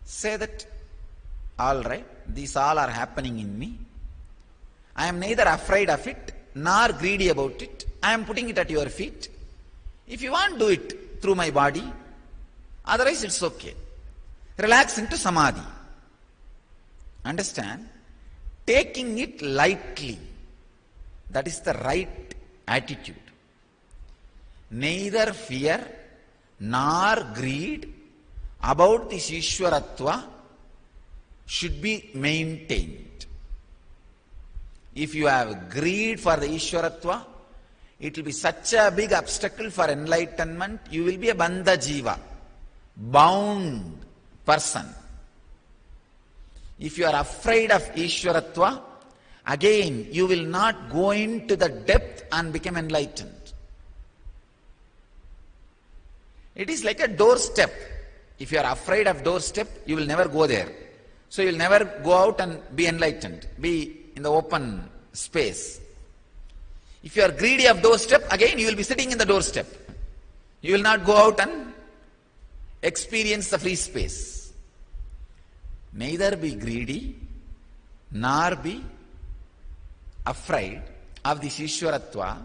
Say that, all right, these all are happening in me. I am neither afraid of it nor greedy about it. I am putting it at your feet. If you want, do it through my body. Otherwise, it's okay. Relax into Samadhi. Understand? Taking it lightly. That is the right attitude. Neither fear nor greed about this Ishwaratva should be maintained. If you have greed for the Ishwaratva, it will be such a big obstacle for enlightenment. You will be a bandha jiva, bound person. If you are afraid of Ishwaratva, again you will not go into the depth and become enlightened. It is like a doorstep. If you are afraid of doorstep, you will never go there. So you will never go out and be enlightened, be in the open space. If you are greedy of doorstep, again you will be sitting in the doorstep. You will not go out and experience the free space. Neither be greedy, nor be afraid of this Ishwaratva.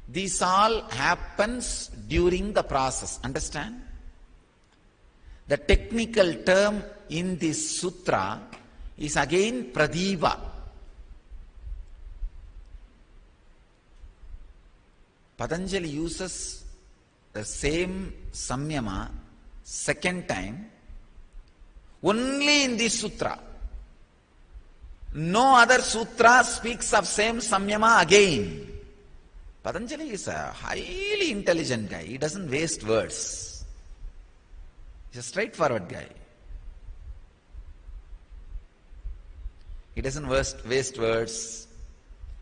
This all happens during the process. Understand? The technical term in this sutra is again Pradiva. Patanjali uses the same samyama second time only in this sutra. No other sutra speaks of same samyama again. Patanjali is a highly intelligent guy. He doesn't waste words. He's a straightforward guy. He doesn't waste words.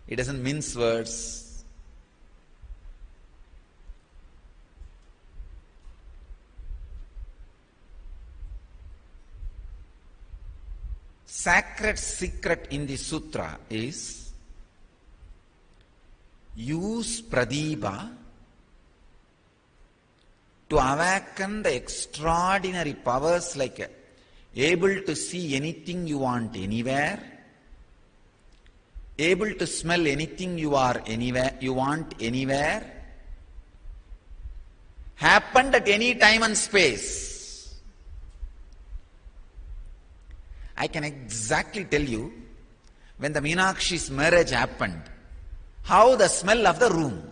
He doesn't mince words. Sacred secret in the sutra is use Pradipa to awaken the extraordinary powers like able to see anything you want anywhere, able to smell anything you want anywhere, happened at any time and space. I can exactly tell you when the Meenakshi's marriage happened, how the smell of the room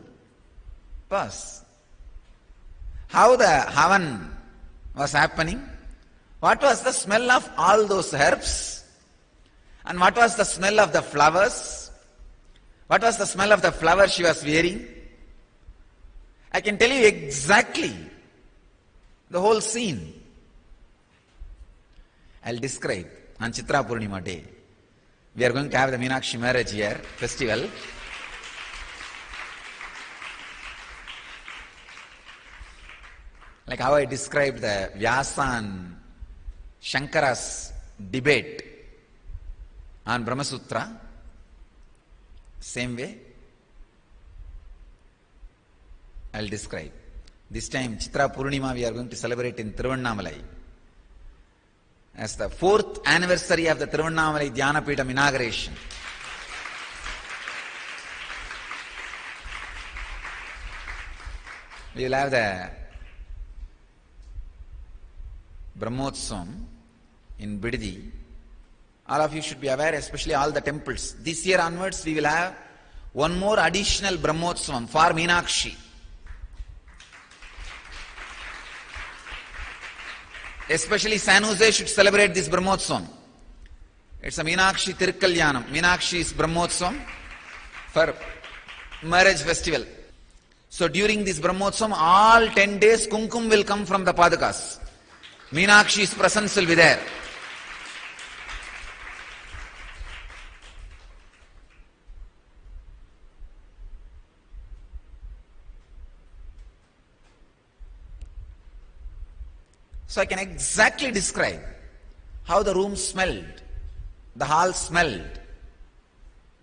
was, how the havan was happening, what was the smell of all those herbs, and what was the smell of the flowers, what was the smell of the flower she was wearing. I can tell you exactly the whole scene. I'll describe. On Chitra Purnima day, we are going to have the Meenakshi marriage here, festival. Like how I described the Vyasa and Shankara's debate on Brahma Sutra, same way I'll describe. This time, Chitra Purnima, we are going to celebrate in Tiruvannamalai as the 4th anniversary of the Tiruvannamalai Dhyanapeetham inauguration. We will have the Brahmotsavam in Bidadi. All of you should be aware, especially all the temples. This year onwards, we will have one more additional Brahmotsavam for Meenakshi. Especially San Jose should celebrate this Brahmotsavam. It's a Meenakshi Tirukkalyanam. Meenakshi's Brahmotsavam for marriage festival. So during this Brahmotsavam, all 10 days kumkum will come from the Padakas. Meenakshi's presence will be there. So I can exactly describe how the room smelled, the hall smelled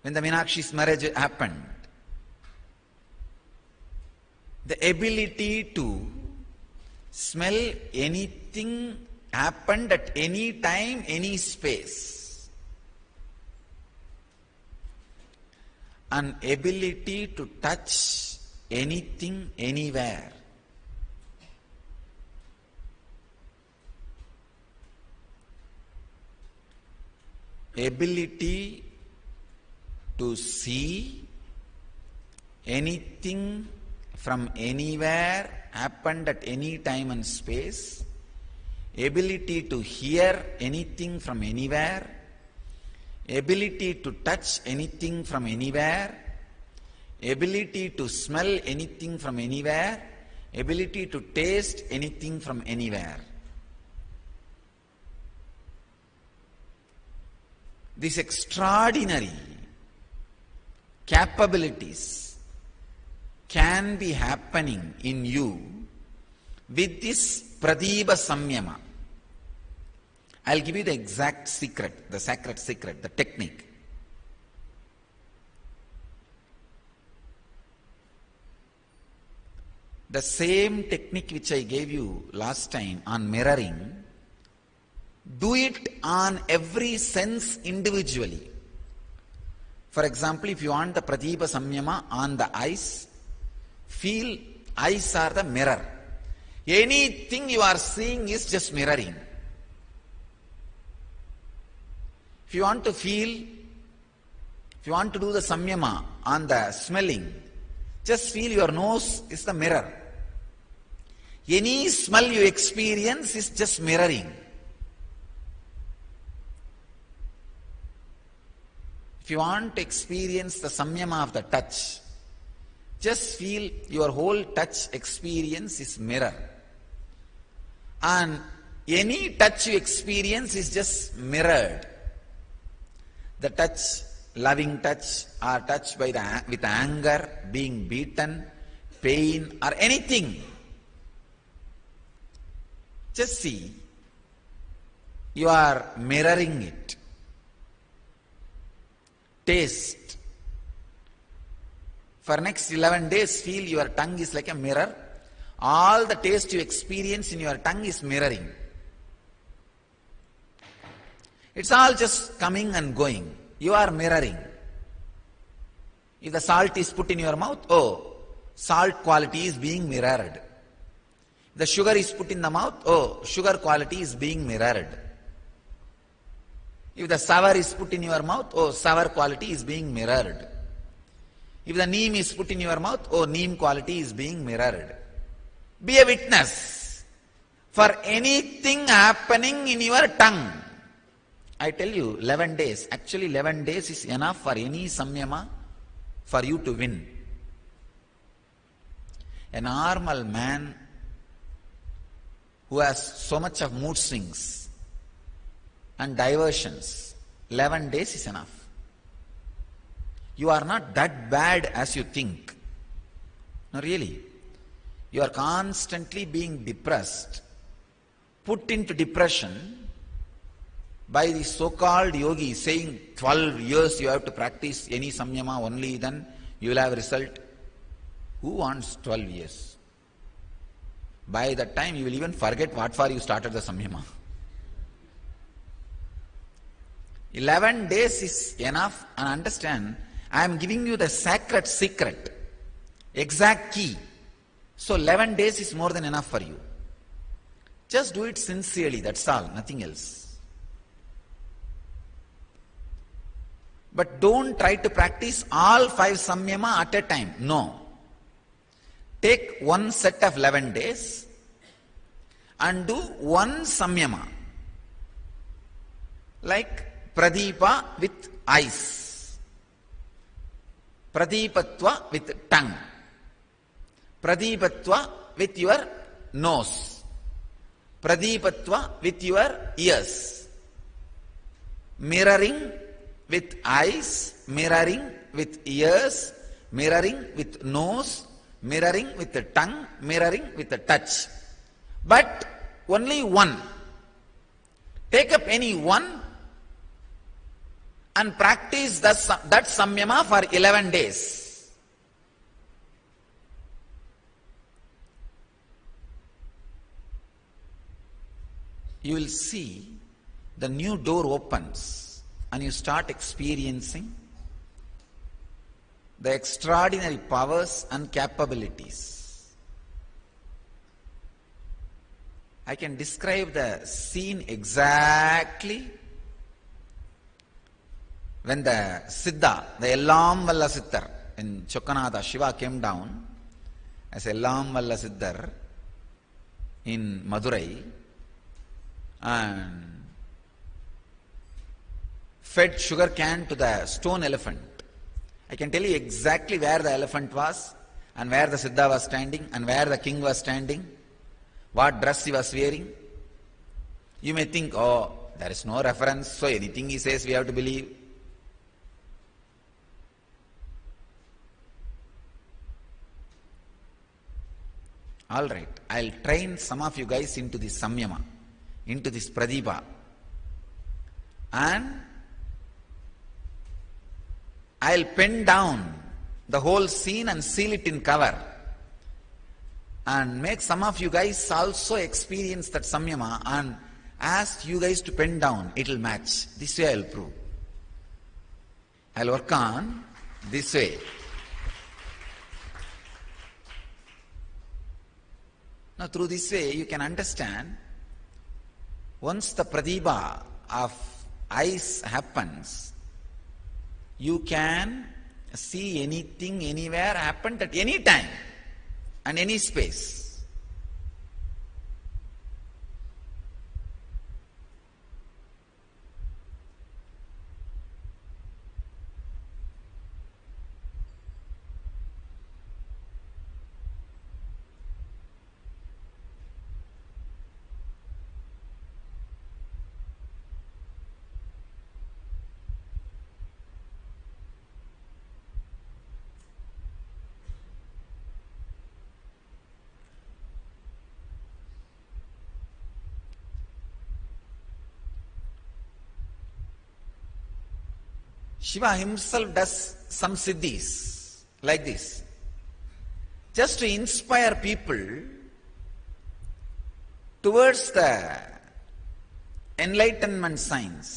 when the Meenakshi's marriage happened. The ability to smell anything happened at any time, any space. An ability to touch anything, anywhere. Ability to see anything from anywhere, happened at any time and space. Ability to hear anything from anywhere. Ability to touch anything from anywhere. Ability to smell anything from anywhere. Ability to taste anything from anywhere. These extraordinary capabilities can be happening in you with this Pradipa Samyama. I'll give you the exact secret, the sacred secret, the technique. The same technique which I gave you last time on mirroring, do it on every sense individually. For example, if you want the Pradipa Samyama on the eyes, feel eyes are the mirror. Anything you are seeing is just mirroring. If you want to feel, if you want to do the Samyama on the smelling, just feel your nose is the mirror. Any smell you experience is just mirroring. If you want to experience the samyama of the touch, just feel your whole touch experience is mirror. And any touch you experience is just mirrored. The touch, loving touch, or touch with anger, being beaten, pain, or anything. Just see, you are mirroring it. Taste. For next 11 days, feel your tongue is like a mirror. All the taste you experience in your tongue is mirroring. It's all just coming and going. You are mirroring. If the salt is put in your mouth, oh, salt quality is being mirrored. If the sugar is put in the mouth, oh, sugar quality is being mirrored. If the sour is put in your mouth, oh, sour quality is being mirrored. If the neem is put in your mouth, oh, neem quality is being mirrored. Be a witness for anything happening in your tongue. I tell you, 11 days. Actually, 11 days is enough for any samyama for you to win. A normal man who has so much of mood swings and diversions, 11 days is enough. You are not that bad as you think. No, really. You are constantly being depressed, put into depression by the so-called yogi saying 12 years you have to practice any samyama, only then you will have result. Who wants 12 years? By that time you will even forget what for you started the samyama. 11 days is enough, and understand, I am giving you the sacred secret, exact key. So 11 days is more than enough for you. Just do it sincerely, that's all, nothing else. But don't try to practice all 5 samyama at a time. No. Take one set of 11 days and do one samyama. Like pradipa with eyes, pradipatva with tongue, pradipatva with your nose, pradipatva with your ears, mirroring with eyes, mirroring with ears, mirroring with nose, mirroring with the tongue, mirroring with the touch. But only one. Take up any one and practice that samyama for 11 days. You will see the new door opens and you start experiencing the extraordinary powers and capabilities. I can describe the scene exactly when the Siddha, the Ellam Valla Siddhar in Chokkanatha, Shiva came down as Ellam Valla Siddhar in Madurai and fed sugar cane to the stone elephant. I can tell you exactly where the elephant was and where the Siddha was standing and where the king was standing, what dress he was wearing. You may think, oh, there is no reference, so anything he says we have to believe. All right, I'll train some of you guys into this samyama, into this pradipa, and I'll pen down the whole scene and seal it in cover and make some of you guys also experience that samyama and ask you guys to pen down. It'll match. This way I'll prove. I'll work on this way. Now through this way you can understand, once the pradibha of eyes happens, you can see anything, anywhere, happened at any time and any space. Shiva himself does some siddhis like this, just to inspire people towards the enlightenment science.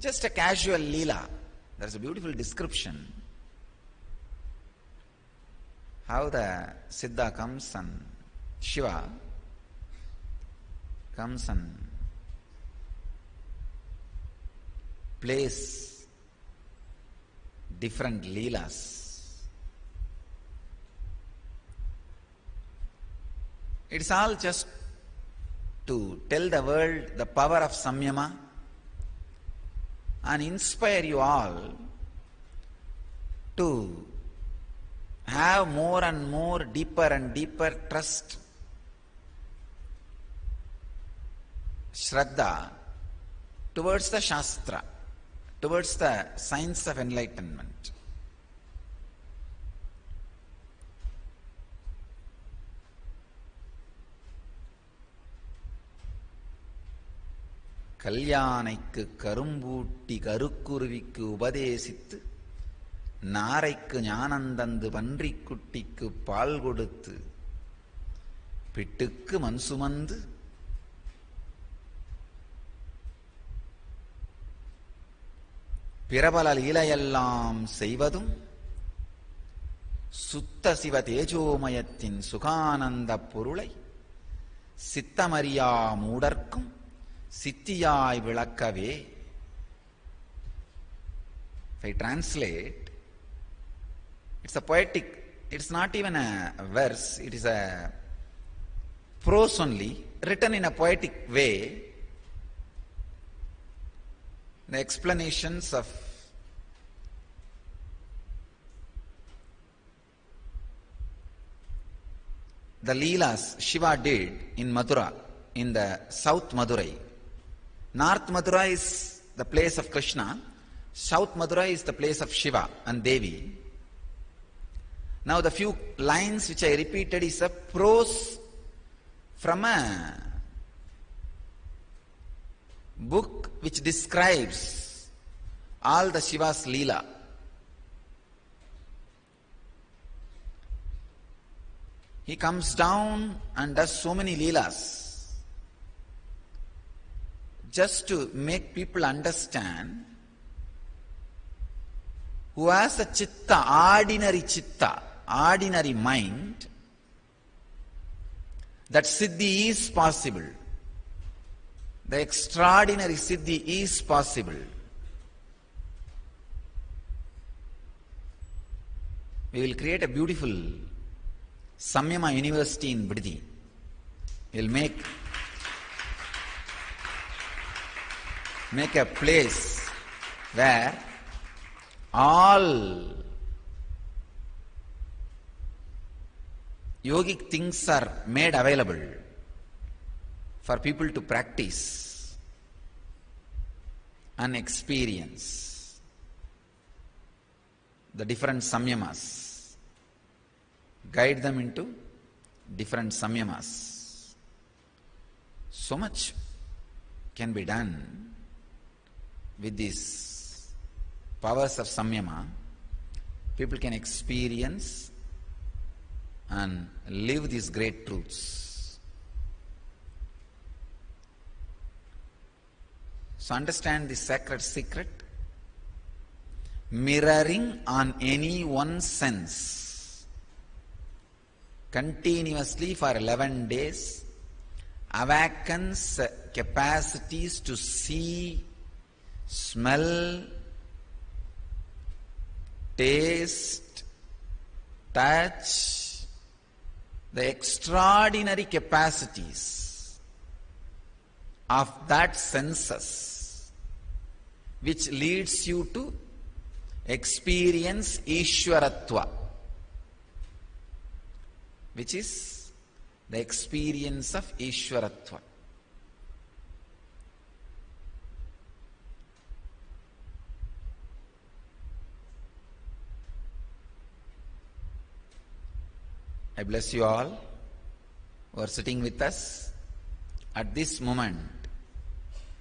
Just a casual leela. There's a beautiful description how the Siddha comes and Shiva comes and plays different leelas. It's all just to tell the world the power of samyama and inspire you all to have more and more, deeper and deeper trust, Shraddha towards the Shastra, towards the science of enlightenment. கல்யாணைக்கு கரும்பூட்டி கருக்குருவிக்கு உபதேசித்து நாரைக்கு ஞானந்தந்து பன்றிக்குட்டிக்கு பால் கொடுத்து பிட்டுக்கு மண் சுமந்து பிரபல லீலையெல்லாம் செய்வதும் சுத்த சிவ தேஜோமயத்தின் சுகானந்த பொருளை சித்தமறியா மூடர்க்கும் சித்தியாய் விளக்கவே. If I translate, it's a poetic, it's not even a verse, it is a prose only, written in a poetic way. The explanations of the Leelas Shiva did in Mathura, in the South Madurai. North Mathura is the place of Krishna, South Mathura is the place of Shiva and Devi. Now the few lines which I repeated is a prose from a book which describes all the Shiva's Leela. He comes down and does so many Leelas just to make people understand who has a chitta, ordinary mind, that siddhi is possible. The extraordinary siddhi is possible. We will create a beautiful Samyama University in Biddi. We will make a place where all yogic things are made available for people to practice and experience the different samyamas, guide them into different samyamas. So much can be done with these powers of samyama. People can experience and live these great truths. So understand this sacred secret. Mirroring on any one sense continuously for 11 days awakens capacities to see, smell, taste, touch, the extraordinary capacities of that senses, which leads you to experience Ishwaratva, which is the experience of Ishwaratva. I bless you all who are sitting with us at this moment.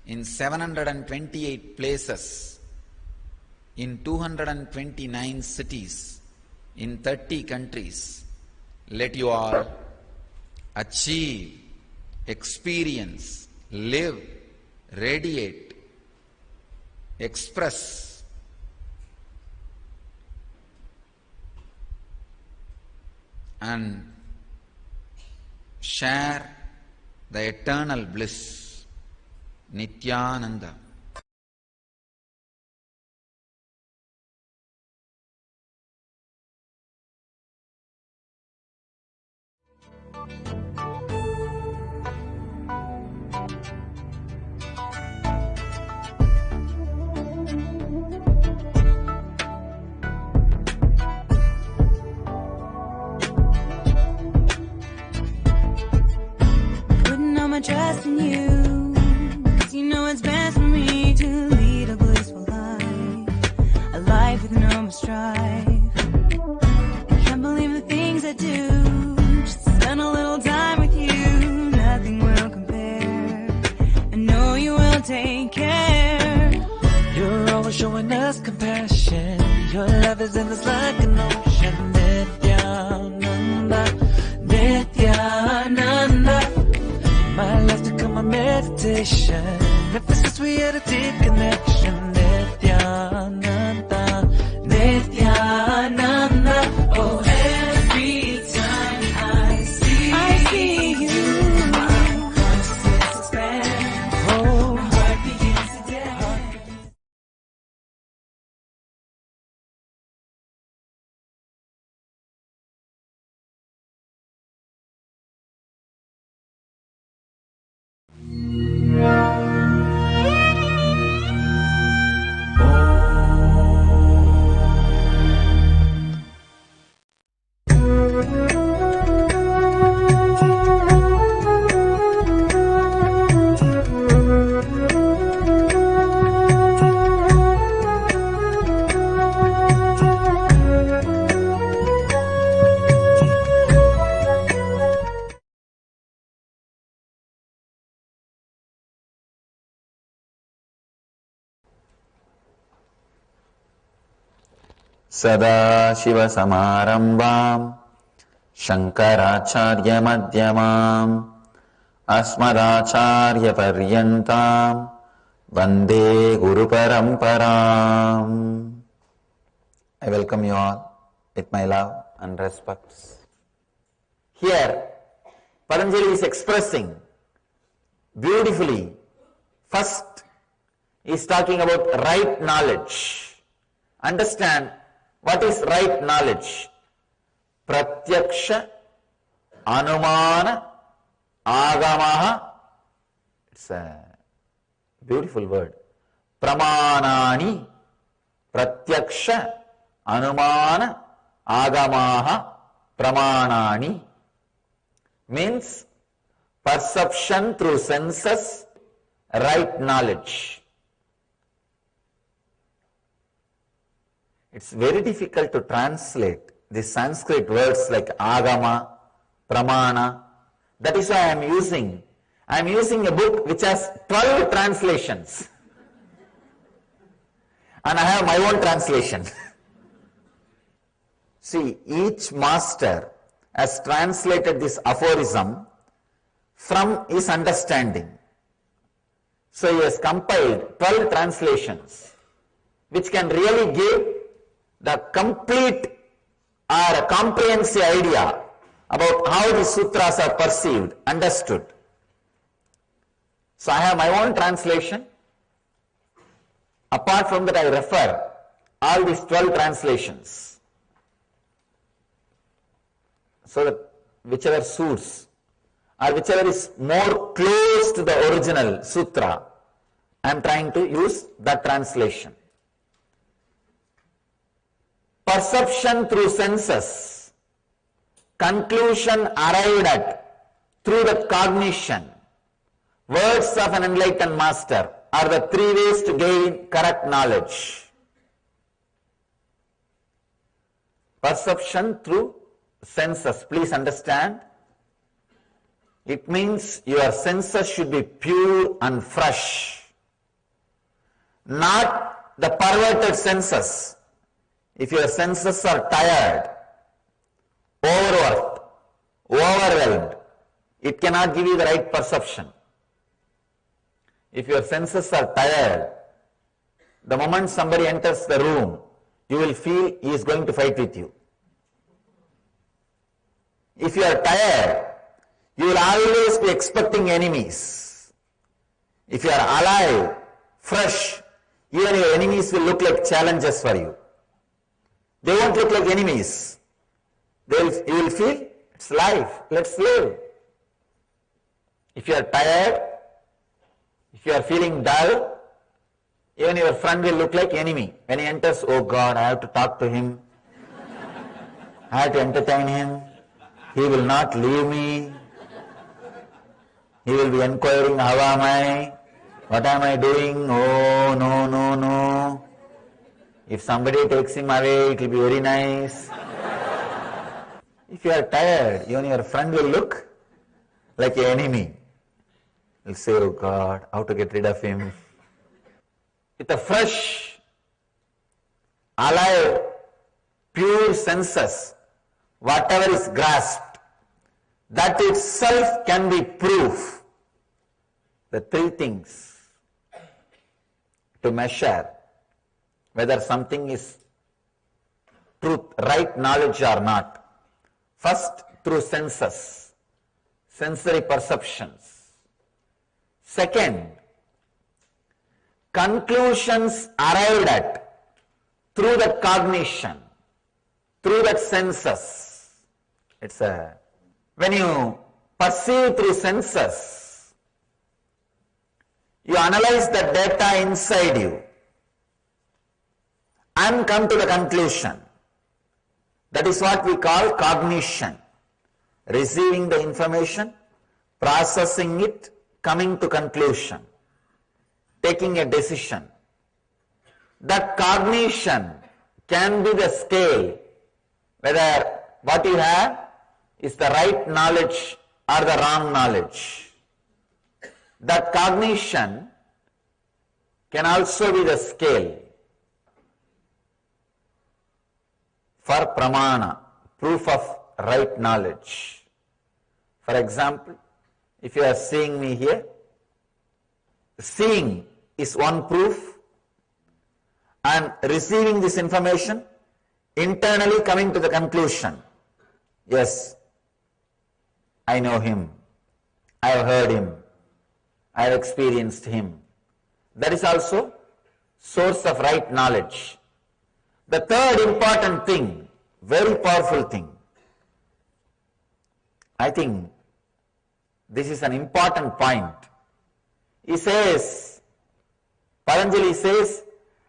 in 728 places, in 229 cities, in 30 countries. Let you all achieve, experience, live, radiate, express and share the eternal bliss, Nithyananda. Putting all my trust in you, 'cause you know it's best for me to lead a blissful life, a life with no more strife. Can't believe the things I do, just to spend a little time with you, nothing will compare. I know you will take care. You're always showing us compassion. Your love is endless like an ocean. Nithyananda, Nithyananda. My life to come a meditation. Emphasis, we had a deep connection. Nithyananda, Nithyananda. Oh, every time I see you, my consciousness expands. Oh, my heart begins to dance. सदाशिवसमारम्भाम् शङ्कराचार्यमध्यमाम् अस्मदाचार्यपर्यन्ताम् वन्दे गुरुपरम्पराम्. I welcome you all with my love and respects. Here, Patanjali is expressing beautifully. First, he is talking about right knowledge. Understand what is right knowledge. Pratyaksha, Anumana, Agamaha. It's a beautiful word. Pramanani, Pratyaksha, Anumana, Agamaha, Pramanani. Means perception through senses, right knowledge. It's very difficult to translate these Sanskrit words like agama, pramana. That is why I am using a book which has 12 translations. And I have my own translation. See, each master has translated this aphorism from his understanding. So he has compiled 12 translations which can really give the complete or a comprehensive idea about how the sutras are perceived, understood. So I have my own translation. Apart from that, I refer all these 12 translations. So that whichever suits or whichever is more close to the original sutra, I am trying to use that translation. Perception through senses, conclusion arrived at through the cognition, words of an enlightened master are the three ways to gain correct knowledge. Perception through senses, please understand, it means your senses should be pure and fresh. not the perverted senses. If your senses are tired, overworked, overwhelmed, it cannot give you the right perception. If your senses are tired, the moment somebody enters the room, you will feel he is going to fight with you. If you are tired, you will always be expecting enemies. If you are alive, fresh, even your enemies will look like challenges for you. They won't look like enemies. You will feel, it's life, let's live. If you are tired, if you are feeling dull, even your friend will look like enemy. When he enters, oh God, I have to talk to him. I have to entertain him. He will not leave me. He will be inquiring, how am I? What am I doing? Oh, no, no, no. If somebody takes him away, it will be very nice. If you are tired, even your friend will look like an enemy. He'll say, oh God, how to get rid of him. With a fresh, alive, pure senses, whatever is grasped, that itself can be proof. The three things to measure whether something is truth, right knowledge or not. First, through senses, sensory perceptions. Second, conclusions arrived at through that cognition, through that senses. When you perceive through senses, you analyze the data inside you and come to the conclusion. That is what we call cognition. Receiving the information, processing it, coming to conclusion, taking a decision. That cognition can be the scale whether what you have is the right knowledge or the wrong knowledge. That cognition can also be the scale for pramana, proof of right knowledge. For example, if you are seeing me here, seeing is one proof, and receiving this information, internally coming to the conclusion, yes, I know him, I have heard him, I have experienced him. That is also source of right knowledge. The third important thing, very powerful thing, I think this is an important point. He says, Patanjali says,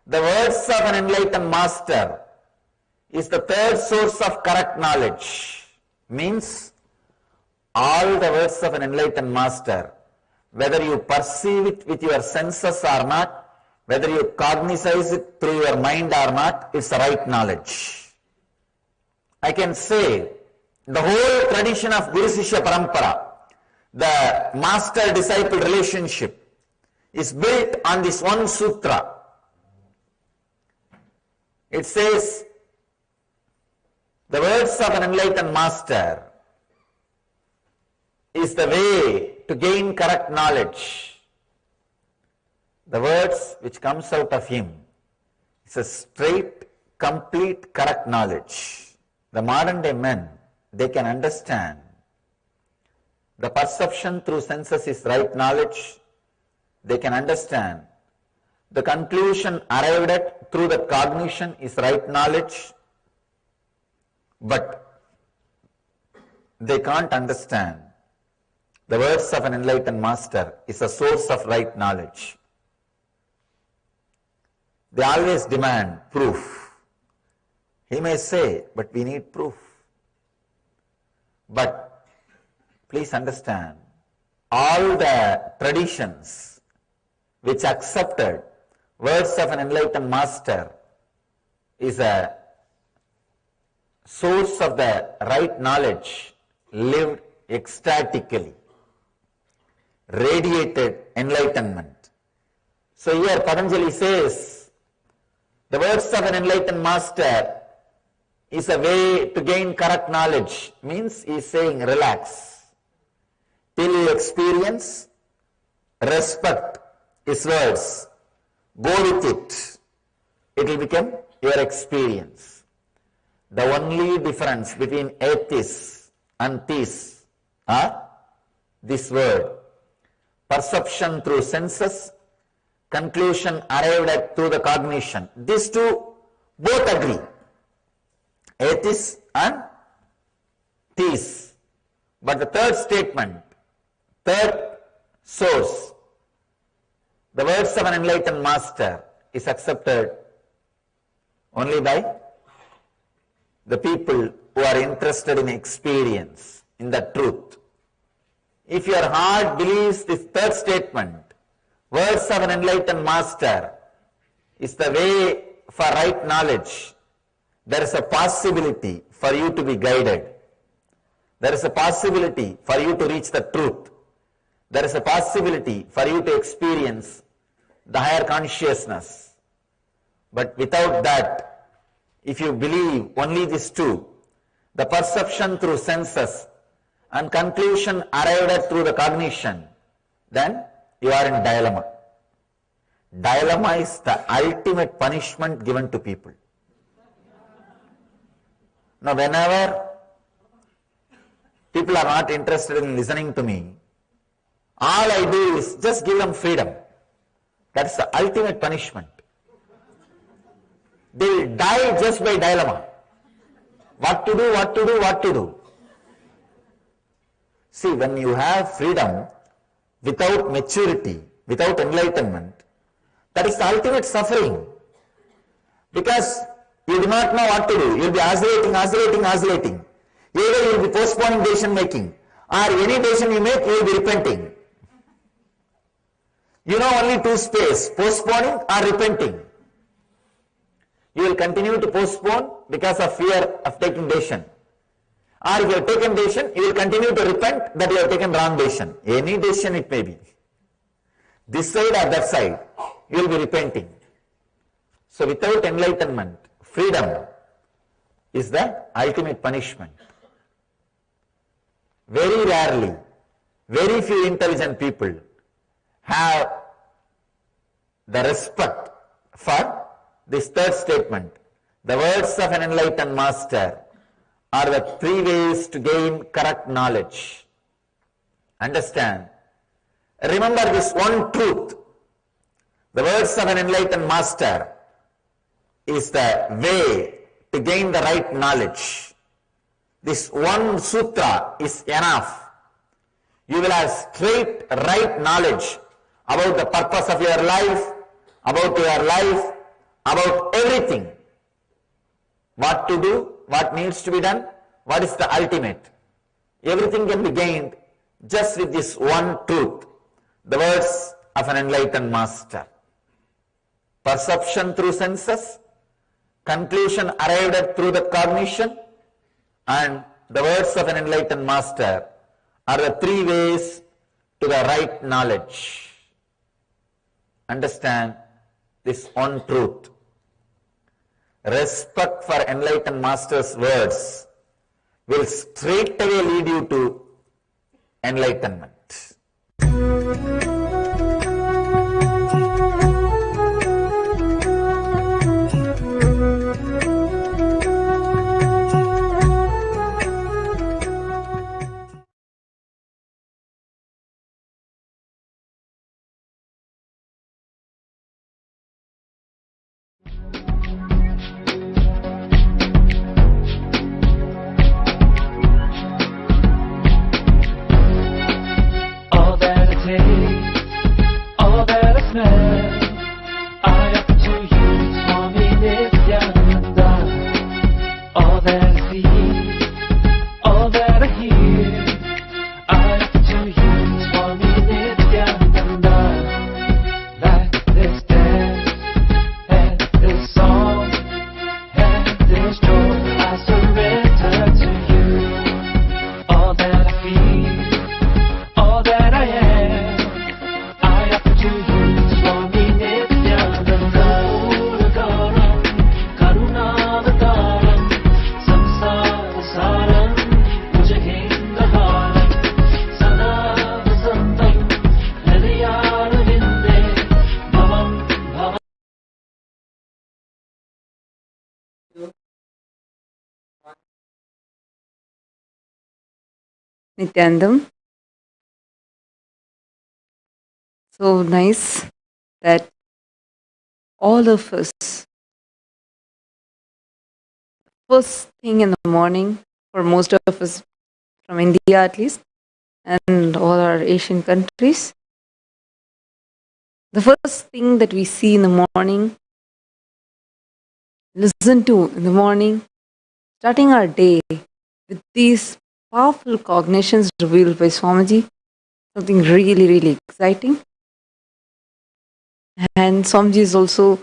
the words of an enlightened master is the third source of correct knowledge. Means, all the words of an enlightened master, whether you perceive it with your senses or not, whether you cognize it through your mind or not, it's the right knowledge. I can say the whole tradition of Guru Sishya Parampara, the master-disciple relationship, is built on this one sutra. It says, the words of an enlightened master is the way to gain correct knowledge. The words which comes out of him is a straight, complete, correct knowledge. The modern day men, they can understand the perception through senses is right knowledge. They can understand the conclusion arrived at through the cognition is right knowledge, but they can't understand the words of an enlightened master is a source of right knowledge. They always demand proof. He may say, but we need proof. But please understand, all the traditions which accepted words of an enlightened master is a source of the right knowledge lived ecstatically, radiated enlightenment, So here Patanjali says, the words of an enlightened master is a way to gain correct knowledge. Means he is saying relax. Till you experience, respect his words. Go with it. It will become your experience. The only difference between atheists and theists are this word. Perception through senses, conclusion arrived at through the cognition. These two both agree. Atheists and theists. But the third statement, third source, the words of an enlightened master is accepted only by the people who are interested in experience, in the truth. If your heart believes this third statement, words of an enlightened master is the way for right knowledge, there is a possibility for you to be guided. There is a possibility for you to reach the truth. There is a possibility for you to experience the higher consciousness. But without that, if you believe only these two, the perception through senses and conclusion arrived at through the cognition, then you are in dilemma. Dilemma is the ultimate punishment given to people. Now, whenever people are not interested in listening to me, all I do is just give them freedom. That's the ultimate punishment. They will die just by dilemma. What to do, what to do, what to do. See, when you have freedom without maturity, without enlightenment, that is the ultimate suffering. Because you do not know what to do. You will be oscillating. Either you will be postponing decision making, or any decision you make, you will be repenting. You know only two space, postponing or repenting. You will continue to postpone because of fear of taking decision. Or if you have taken decision, you will continue to repent that you have taken wrong decision. Any decision it may be. This side or that side, you will be repenting. So without enlightenment, freedom is the ultimate punishment. Very rarely, very few intelligent people have the respect for this third statement. The words of an enlightened master are the three ways to gain correct knowledge. Understand? Remember this one truth. The words of an enlightened master is the way to gain the right knowledge. This one sutra is enough. You will have straight right knowledge about the purpose of your life, about everything. What to do, what needs to be done, what is the ultimate. Everything can be gained just with this one truth. The words of an enlightened master. Perception through senses, conclusion arrived at through the cognition, and the words of an enlightened master are the three ways to the right knowledge. Understand this one truth. Respect for enlightened master's words will straightaway lead you to enlightenment. All that it takes Nithyanandam. So nice that all of us, first thing in the morning, for most of us from India at least, and all our Asian countries, the first thing that we see in the morning, listen to in the morning, starting our day with these powerful cognitions revealed by Swamiji, something really, really exciting. And Swamiji is also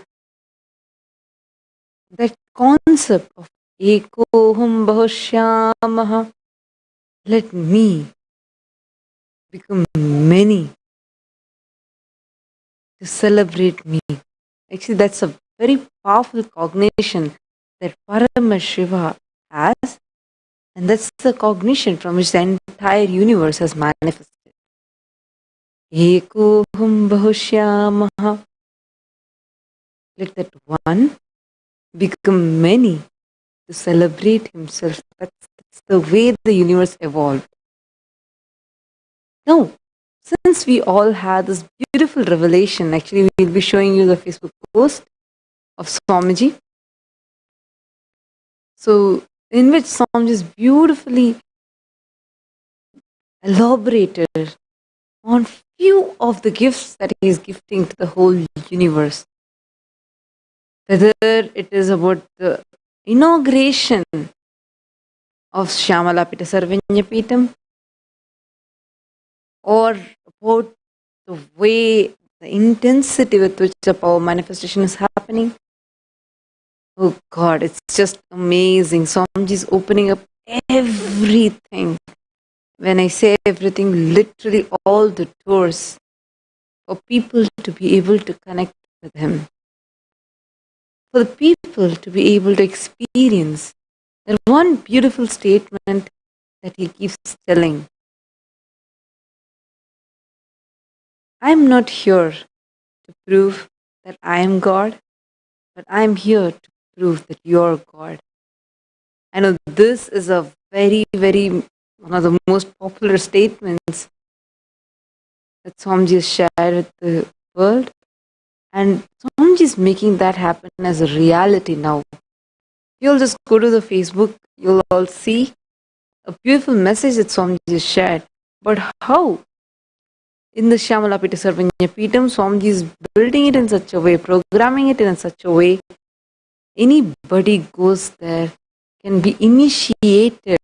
that concept of Ekoham Bahushyamaha, let me become many to celebrate me. Actually, that's a very powerful cognition that Paramashiva has, and that's the cognition from which the entire universe has manifested. Ekoham Bahushyamaha. Let that one become many to celebrate himself. That's the way the universe evolved. Now, since we all had this beautiful revelation, actually, we'll be showing you the Facebook post of Swamiji. So, in which Swamiji is beautifully elaborated on few of the gifts that he is gifting to the whole universe. Whether it is about the inauguration of Shyamalapita Sarvanyapitam, or about the way, the intensity with which the power manifestation is happening. Oh God, it's just amazing. Swamiji is opening up everything. When I say everything, literally all the doors for people to be able to connect with him. For the people to be able to experience. There's one beautiful statement that he keeps telling. I'm not here to prove that I am God, but I'm here to prove that you're God. I know this is a very, very, one of the most popular statements that Swamiji has shared with the world. And Swamiji is making that happen as a reality now. You'll just go to the Facebook, you'll all see a beautiful message that Swamiji has shared. But how? In the Shyamalapita Sarvanyapitam, Swamiji is building it in such a way, programming it in such a way, anybody goes there can be initiated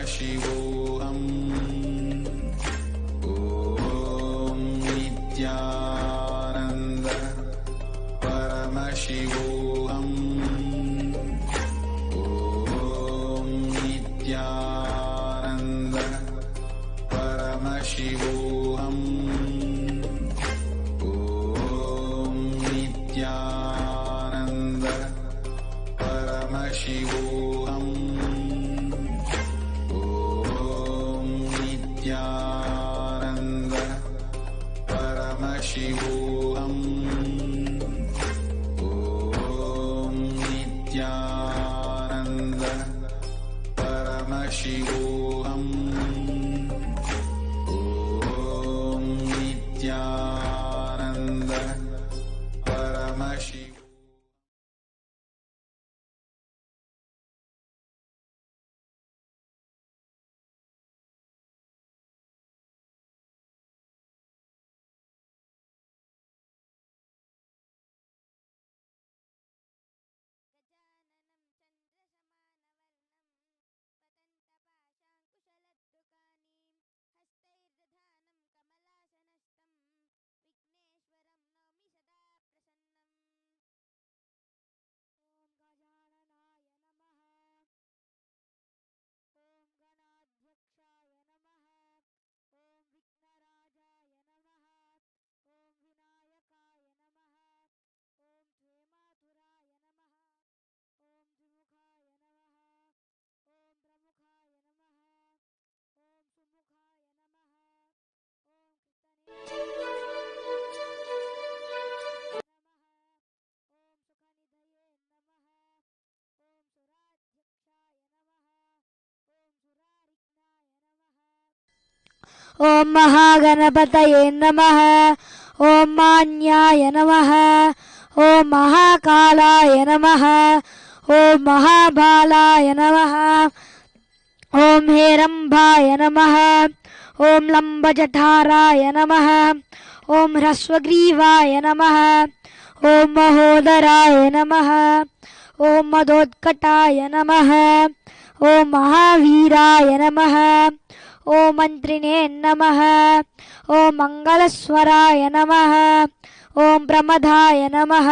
Paramashivoham. Om Nithyananda. Paramashivoham. Om Nithyananda. Paramashivoham. Om Nithyananda. Paramashivoham. Om Nithyananda. Paramashivoham. Om Nithyananda. Paramashivoham. Om Nithyananda. Paramashivoham. ॐ महागणपतये नमः। ॐ मान्याय नमः। ॐ महाकालाय नमः। ॐ महाबालाय नमः। ॐ हेरम्बाय नमः। ॐ लम्बजठाराय नमः। ॐ ह्रस्वग्रीवाय नमः। ॐ महोदराय नमः। ॐ मदोत्कटाय नमः। ॐ महावीराय नमः। ॐ मन्त्रिणे नमः। ॐ मङ्गलस्वराय नमः। ॐ प्रमदाय नमः।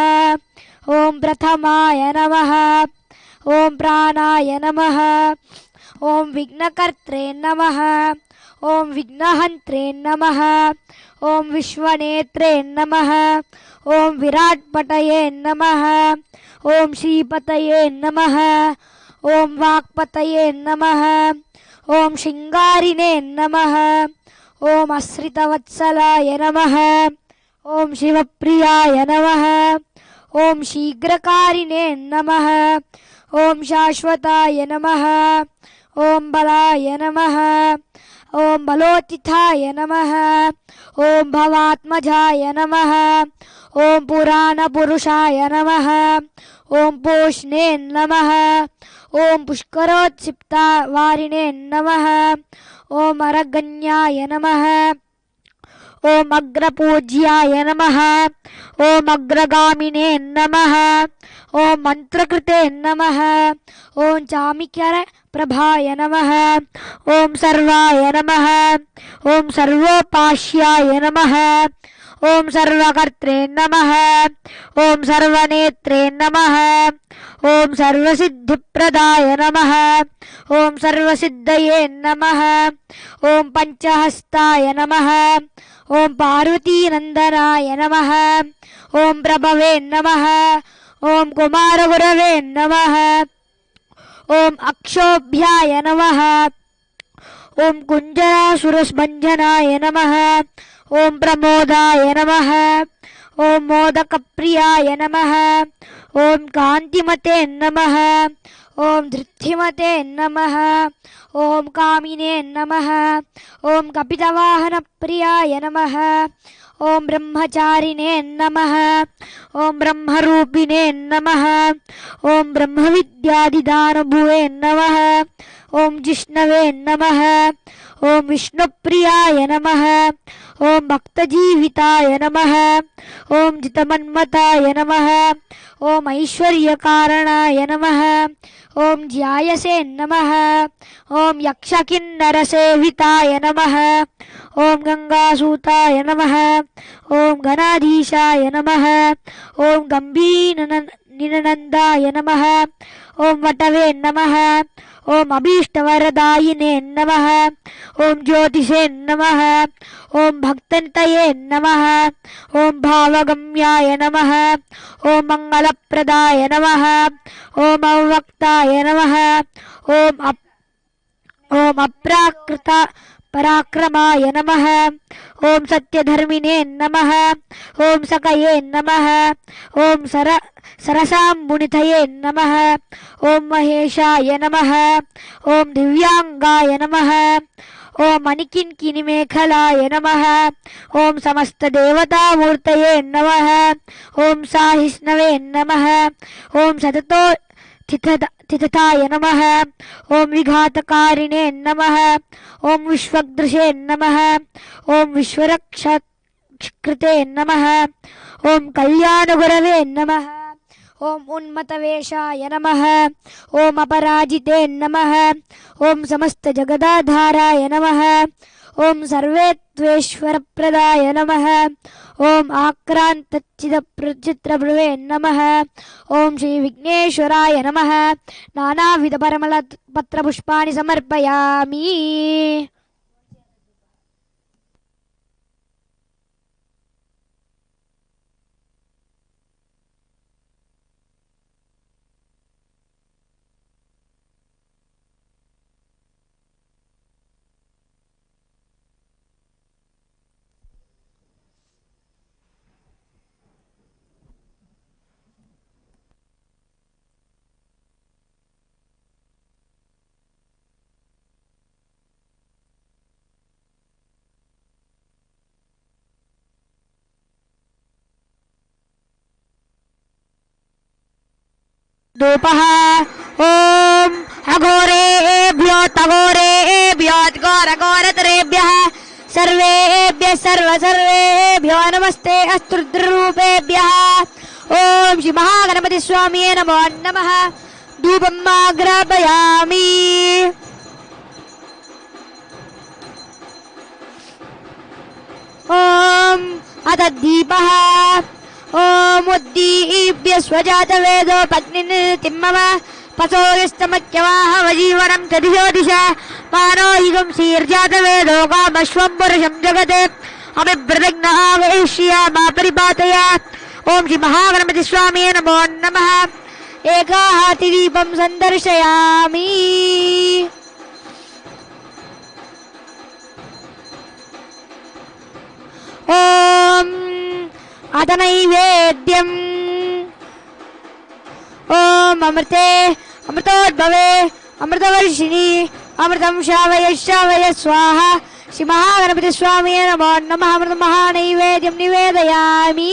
ॐ प्रथमाय नमः। ॐ प्राणाय नमः। ॐ विघ्नकर्त्रे नमः। ॐ विघ्नहन्त्रे नमः। ॐ विश्वनेत्रे नमः। ॐ विराट्पटये नमः। ॐ श्रीपतये नमः। ॐ वाक्पतये नमः। ॐ शृङ्गारिणे नमः। ॐ आश्रितवत्सलाय नमः। ॐ शिवप्रियाय नमः। ॐ शीघ्रकारिणे नमः। ॐ शाश्वताय नमः। ॐ बलाय नमः। ॐ बलोचिताय नमः। ॐ भवात्मजाय नमः। ॐ पुराणपुरुषाय नमः। ॐ पोष्णे नमः। ॐ पुष्करोत्क्षिप्तवारिणे नमः। ॐ अरगण्याय नमः। ॐ अग्रपूज्याय नमः। ॐ अग्रगामिने नमः। ॐ मन्त्रकृते नमः। ॐ चामिकरप्रभाय नमः। ॐ सर्वाय नमः। ॐ सर्वोपास्याय नमः। ॐ सर्वकर्त्रे नमः। ॐ सर्वनेत्रे नमः। ॐ सर्वसिद्धिप्रदाय नमः। ॐ सर्वसिद्धये नमः। ॐ पञ्चहस्ताय नमः। ॐ पार्वतीनन्दनाय नमः। ॐ प्रभवे नमः। ॐ कुमारगुरवे नमः। ॐ अक्षोभ्याय नमः। ॐ कुञ्जरासुरभञ्जनाय नमः। ॐ प्रमोदाय नमः। ॐ मोदकप्रियाय नमः। ॐ कान्तिमते नमः। ॐ धृतिमते नमः। ॐ कामिने नमः। ॐ कपितवाहनप्रियाय नमः। ॐ ब्रह्मचारिणे नमः। ॐ ब्रह्मरूपिणे नमः। ॐ ब्रह्मविद्यादिदानभुवे नमः। ॐ जिष्णवे नमः। ॐ विष्णुप्रियाय नमः। ॐ भक्तजीविताय नमः ॐ जितमन्मताय नमः ॐ ऐश्वर्यकारणाय नमः ॐ ज्यायसे नमः ॐ यक्षकिन्नरसेविताय नमः ॐ गङ्गासूताय नमः ॐ गणाधीशाय नमः ॐ गम्भीरनिनन्दाय नमः ॐ वटवे नमः ॐ अभीष्टवरदायिने नमः ॐ ज्योतिषे नमः ॐ भक्तन्तये नमः ॐ भावगम्याय नमः ॐ मङ्गलप्रदाय नमः ॐ अव्यक्ताय नमः ॐ अप्राकृत पराक्रमाय नमः ॐ सत्यधर्मिणे नमः ॐ सकये नमः ॐ सरसाम्बुनिधये नमः ॐ महेशाय नमः ॐ दिव्याङ्गाय नमः ॐ मणिकिङ्किणिमेखलाय नमः ॐ समस्तदेवतामूर्तये नमः ॐ साहिष्णवे नमः ॐ सततो तिथताय नमः ॐ विघातकारिणे नमः ॐ विश्वदृशे नमः ॐ विश्वरक्षकृते नमः ॐ कल्याणगुरवे नमः ॐ उन्मतवेशाय नमः ॐ अपराजिते नमः ॐ समस्तजगदाधाराय नमः ॐ सर्वेत्वेश्वरप्रदाय नमः ॐ आक्रान्तचित्रप्रभवे नमः ॐ श्रीविघ्नेश्वराय नमः नानाविधपरिमलपत्रपुष्पाणि समर्पयामि धूपः ॐ अघोरेभ्यो तघोरेभ्यो घोरघोरतरेभ्यः सर्वेभ्यः सर्वेभ्यो नमस्ते अस्तुरुद्ररूपेभ्यः ॐ श्री महागणपतिस्वामिये नमो नमः धूपम् आग्रापयामि ॐ अथ दीपः ॐ उद्दीप्य स्वजातवेदो पत्निर्तिम्मम पसो यस्तमत्यवाह वजीवनं च दिशो दिश मानो हिगं शीर्जातवेदो कामश्वं पुरुषं जगते अभिप्रतिज्ञावयिष्यामा परिपातय ॐ श्री महागणपतिस्वामिये नमो नमः एकाहातिदीपं सन्दर्शयामि ॐ अथ नैवेद्यम् ॐ अमृते अमृतोद्भवे अमृतवर्षिणि अमृतं श्रावय स्वाहा श्री महागणपतिस्वामिये नमो नमः अमृतमहानैवेद्यं निवेदयामि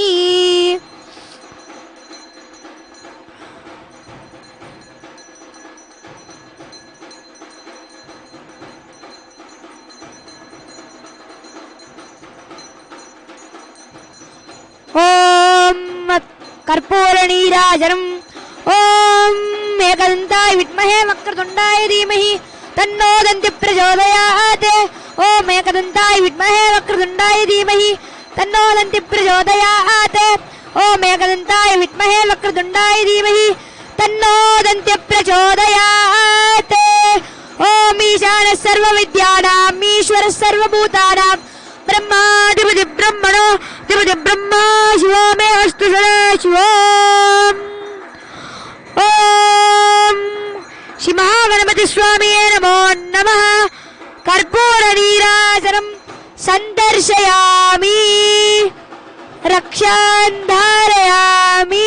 ॐ कर्पूरनीराजनम् ॐ एकदन्ताय विद्महे वक्रतुण्डाय धीमहि तन्नो दन्ति प्रचोदयात् ॐ एकदन्ताय विद्महे वक्रतुण्डाय धीमहि तन्नो दन्ति प्रचोदयात् ॐ एकदन्ताय विद्महे वक्रतुण्डाय धीमहि तन्नो दन्ति प्रचोदयात् ॐ ईशानः सर्वविद्यानाम् ईश्वरः सर्वभूतानां ब्रह्माधिपति ब्रह्मणो अधिपति ब्रह्मा शिवो मे अस्तु सदाशिवम् ॐ श्री महागणपतिस्वामिये नमो नमः कर्पूरनीराजनं सन्दर्शयामि रक्षां धारयामि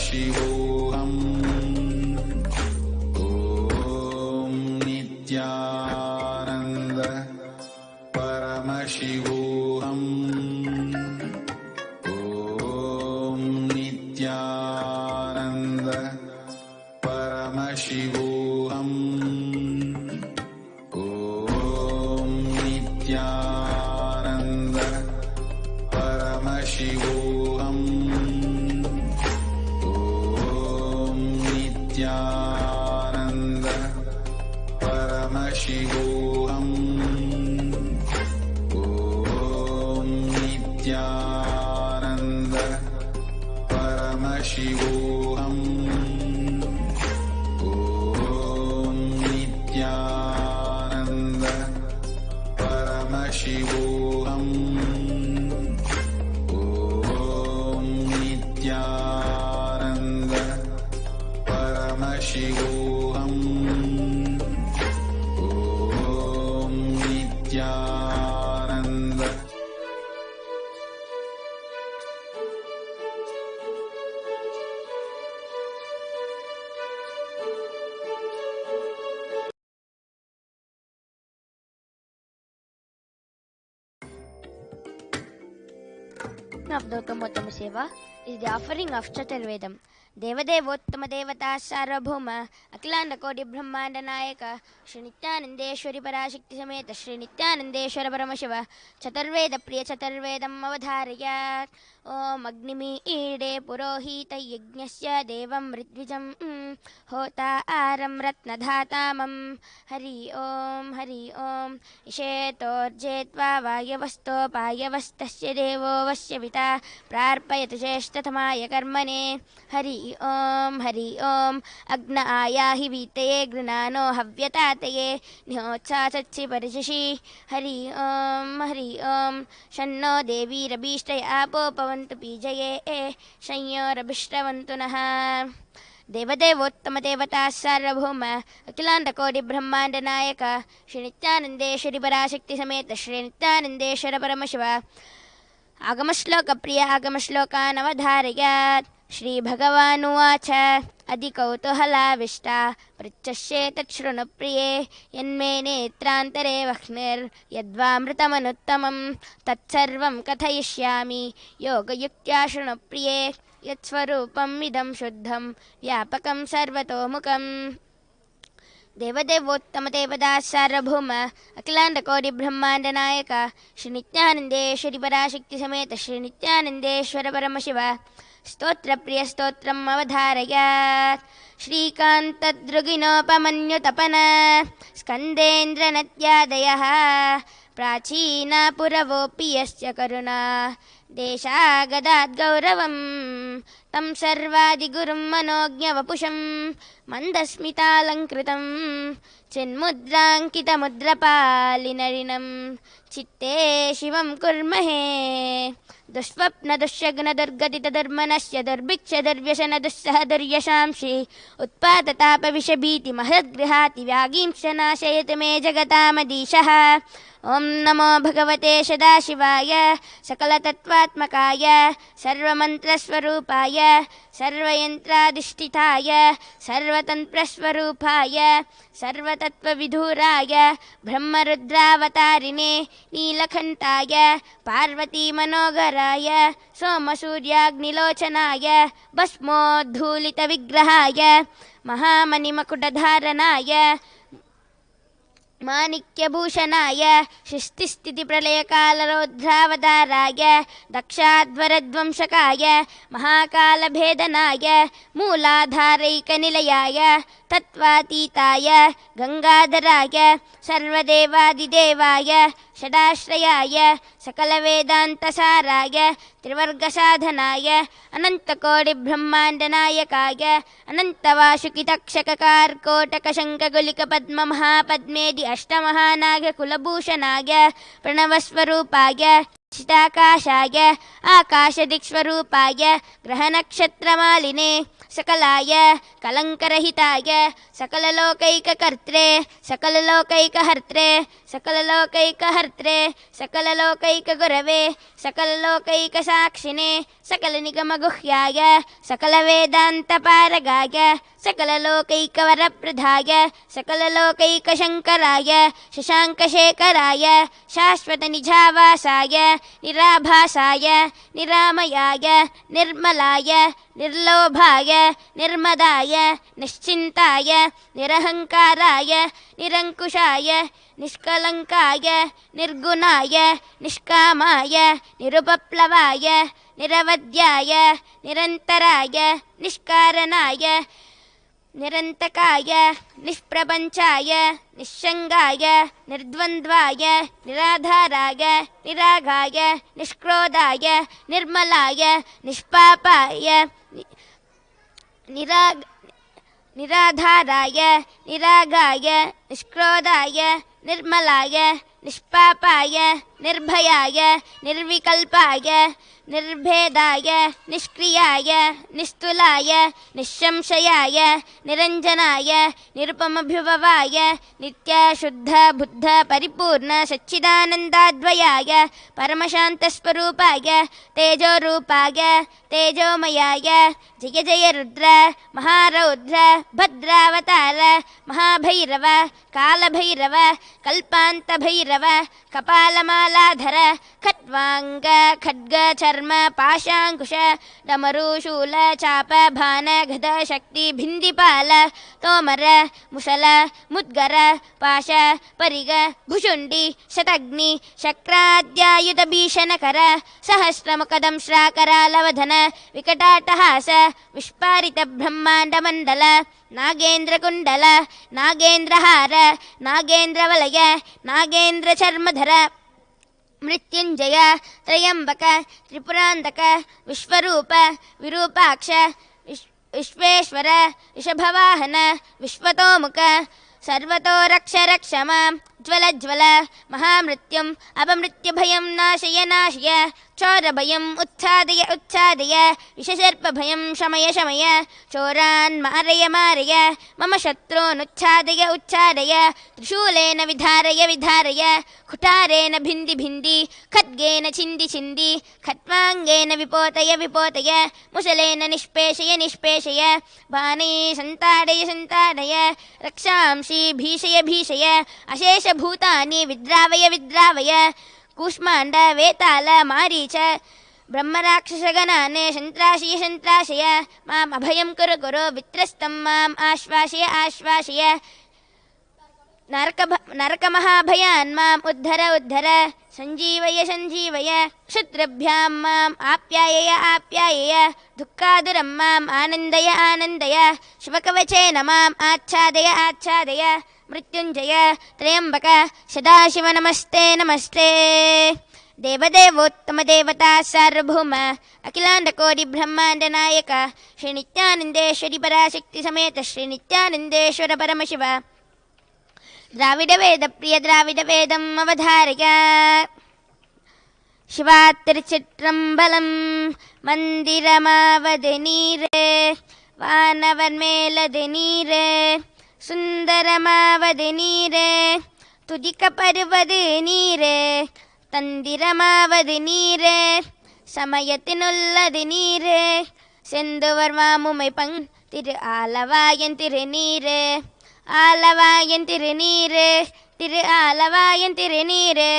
Paramashivoham. Om Nithyananda Paramashivoham. Om Nithyananda Paramashivoham. Om Nithyananda Paramashivoham. Om Nithyananda Paramashivoham. Om Nithyananda Paramashivoham. Om Nithyananda Paramashivoham. Om Nithyananda Paramashivoham. Om Nithyananda. Of the Uttamottam Seva is the offering of Chaturvedam. Devadevottama Devata Sarvabhauma Akilanda Kodi Brahmanda Nayaka Shri Nithyanandeshwari Parashakti Sameta Shri Nithyanandeshwara Paramashiva Chaturveda Priya Chaturvedam Avadharayat Om Agnimi Ide Purohita Yajnasya Devam Ridvijam Hota Aram Ratnadhatamam Hari Om Ishetorjetva Vayavasto Payavastasya Devo Vasyavita Prarpayatu Jeshtathamaya Karmane Hari Om Agna Ayahi Vitaye Granano Havyatataye Nihocha Chachi Parishishi Hari Om Shanno Devi Rabishtaya Apo Pavantu Pijaye Shanyo Rabishtavantu Naha Devadevottama Devata Sarvabhauma Akilanda Kodi Brahmanda Nayaka Shri Nithyanandeshwari Parashakti Sameta Shri Nithyanandeshwara Paramashiva Agamashloka Priya Agamashloka Navadharayat Shri Bhagavanuvāca Adikautuhalavishta Prichasye Tachshrunu Priye Yanme Netrantare Vakhnir Yadvamritamανuttamam Tatsarvam Kathayishyami Yoga Yuktya Shrunu Priye Yatsvarupam Idam Shuddham Vyapakam Sarvatomukam Devadevottama Devata Sarvabhauma Akilanda Kodi Brahmanda Nayaka Shri Nithyanandeshwari Parashakti Sameta Shri Nithyanandeshwara Paramashiva Stotra Priya Stotram Avadharayat Shrikantadruginopamanyutapana Skandendra Natyadayaha Prachina Puravopi Yasya Karuna Deshagadad Gauravam Tam Sarvadigurum Manognyavapusham Mandasmitalankritam Chinmudrankita Mudrapalinarinam Chitte Shivam Kurmahe Dushvapna Dushagna Durgadita Durmanasya Durbiksha Durvyashana Dussaha Duryashamshi Utpatatapa Vishabhiti Mahadgrihati Vyagimshana Shayatame Jagatamadishaha Om Namo Bhagavate Sadashivaya Sakala Tattvatmakaya Sarvamantrasvarupaya Sarvayantradishtitaya Sarvatantrasvarupaya Sarvatattvavidhuraya Brahmarudravatarini Nilakantaya Parvati Manogaraya Somasuryagnilochanaya Bhasmodhulita Vigrahaya Mahamanimakudadharanaya Manikyabhushanaya Shishtisthiti Pralayakalarodhravadharaya Dakshadvaradvamshakaya Mahakalabhedanaya Mooladharaikanilayaya Tatvatitaya Gangadharaya Sarvadevadidevaya Shadashrayaya Sakalavedantasaraya Trivargasadhanaya Anantakodi Brahmandanayakaya Anantavashukitaksakakar Kotakashankagulika Padma Mahapadmedi Ashtamahanagya Kulabhushanagya Pranavasvarupaya Chitakashaya Akashadikshvarupaya Grahanakshatramaline सकलाय कलङ्करहिताय सकललोकैककर्त्रे सकललोकैकहर्त्रे सकललोकैकहर्त्रे सकललोकैकगुरवे सकललोकैकसाक्षिणे सकलनिगमगुह्याय सकलवेदान्तपारगाय सकललोकैकवरप्रदाय सकललोकैकशङ्कराय शशाङ्कशेखराय शाश्वतनिजावासाय निराभासाय निरामयाय निर्मलाय निर्लोभाय निर्मदाय निश्चिन्ताय निरहङ्काराय निरङ्कुशाय निष्कलङ्काय निर्गुणाय निष्कामाय निरुपप्लवाय निरवध्याय निरन्तराय निष्कारणाय निरन्तकाय निष्प्रपञ्चाय निःसङ्गाय निर्द्वन्द्वाय निराधाराय निरागाय निष्क्रोधाय निर्मलाय निष्पापाय निराधाराय निरागाय निष्क्रोधाय निर्मलाय निष्पापाय निर्भयाय निर्विकल्पाय निर्भेदाय निष्क्रियाय निस्तुलाय निःशंशयाय निरञ्जनाय निरुपमभिभवाय नित्यशुद्ध बुद्ध परिपूर्ण सच्चिदानन्दाद्वयाय परमशान्तस्वरूपाय तेजोरूपाय तेजोमयाय जय जय रुद्र महारौद्र भद्रावतार महाभैरव कालभैरव कल्पान्तभैरव कपालमालाधर खट्वाङ्ग खड्ग चर्म पाशाङ्कुश डमरुशूल चाप भान गद शक्ति भिन्दिपाल तोमर मुसल मुद्गर पाश परिग भुषुण्डि शतग्नि शक्राद्यायुध भीषणकर सहस्रमुखदं श्राकरालवधन विकटाटहास विस्फारित ब्रह्माण्डमण्डल नागेन्द्रकुण्डल नागेन्द्रहार नागेन्द्रवलय नागेन्द्रचर्मधर मृत्युञ्जय त्रयम्बक त्रिपुरान्तक विश्वरूप विरूपाक्ष विश्वेश्वर ऋषभवाहन विश्वतोमुख सर्वतो रक्ष रक्ष मां ज्वल ज्वल महामृत्युम् अपमृत्युभयं नाशय नाशय चोरभयम् उच्छादय उच्छादय विषसर्पभयं शमय शमय चोरान् मारय मारय मम शत्रूनुच्छादय उच्छादय त्रिशूलेन विधारय विधारय कुठारेण भिन्दि भिन्दि खड्गेन छिन्दि छिन्दि खट्वाङ्गेन विपोतय विपोतय मुसलेन निष्पेषय निष्पेषय बाणे सन्ताडय सन्ताडय रक्षांसि भीषय भीषय अशेषभूतानि विद्रावय विद्रावय कूष्माण्ड वेताल मारीच ब्रह्मराक्षसगणान् सन्त्राशय सन्त्राशय माम् अभयं कुरु कुरु वित्रस्तं माम् आश्वासय आश्वासय नरकमहाभयान् माम् उद्धर उद्धर सञ्जीवय सञ्जीवय शत्रुभ्यां माम् आप्यायय आप्यायय दुःखादुरं माम् आनन्दय आनन्दय शिवकवचेन माम् आच्छादय आच्छादय मृत्युञ्जय त्र्यम्बक सदाशिव नमस्ते नमस्ते देवदेवोत्तमदेवता सार्वभौम अखिलाण्डकोटि ब्रह्माण्डनायक श्रीनित्यानन्देश्वरि पराशक्ति समेत श्रीनित्यानन्देश्वर परमशिव द्राविडवेदप्रिय द्राविडवेदम् अवधारय शिवातिरुचित्रम्बलम् मन्दिरमावद नीरे वानवर मेलद नीरे सुन्दरमावद नीरे तुदिकपर्वद नीरे तन्दिरमावद नीरे समयतिनुल्लद नीरे செந்துவர்மாமுமை பங் திரு ஆலவாயன் திருநீரு ஆலவாயன் திருநீரு திரு ஆலவாயன் திருநீரு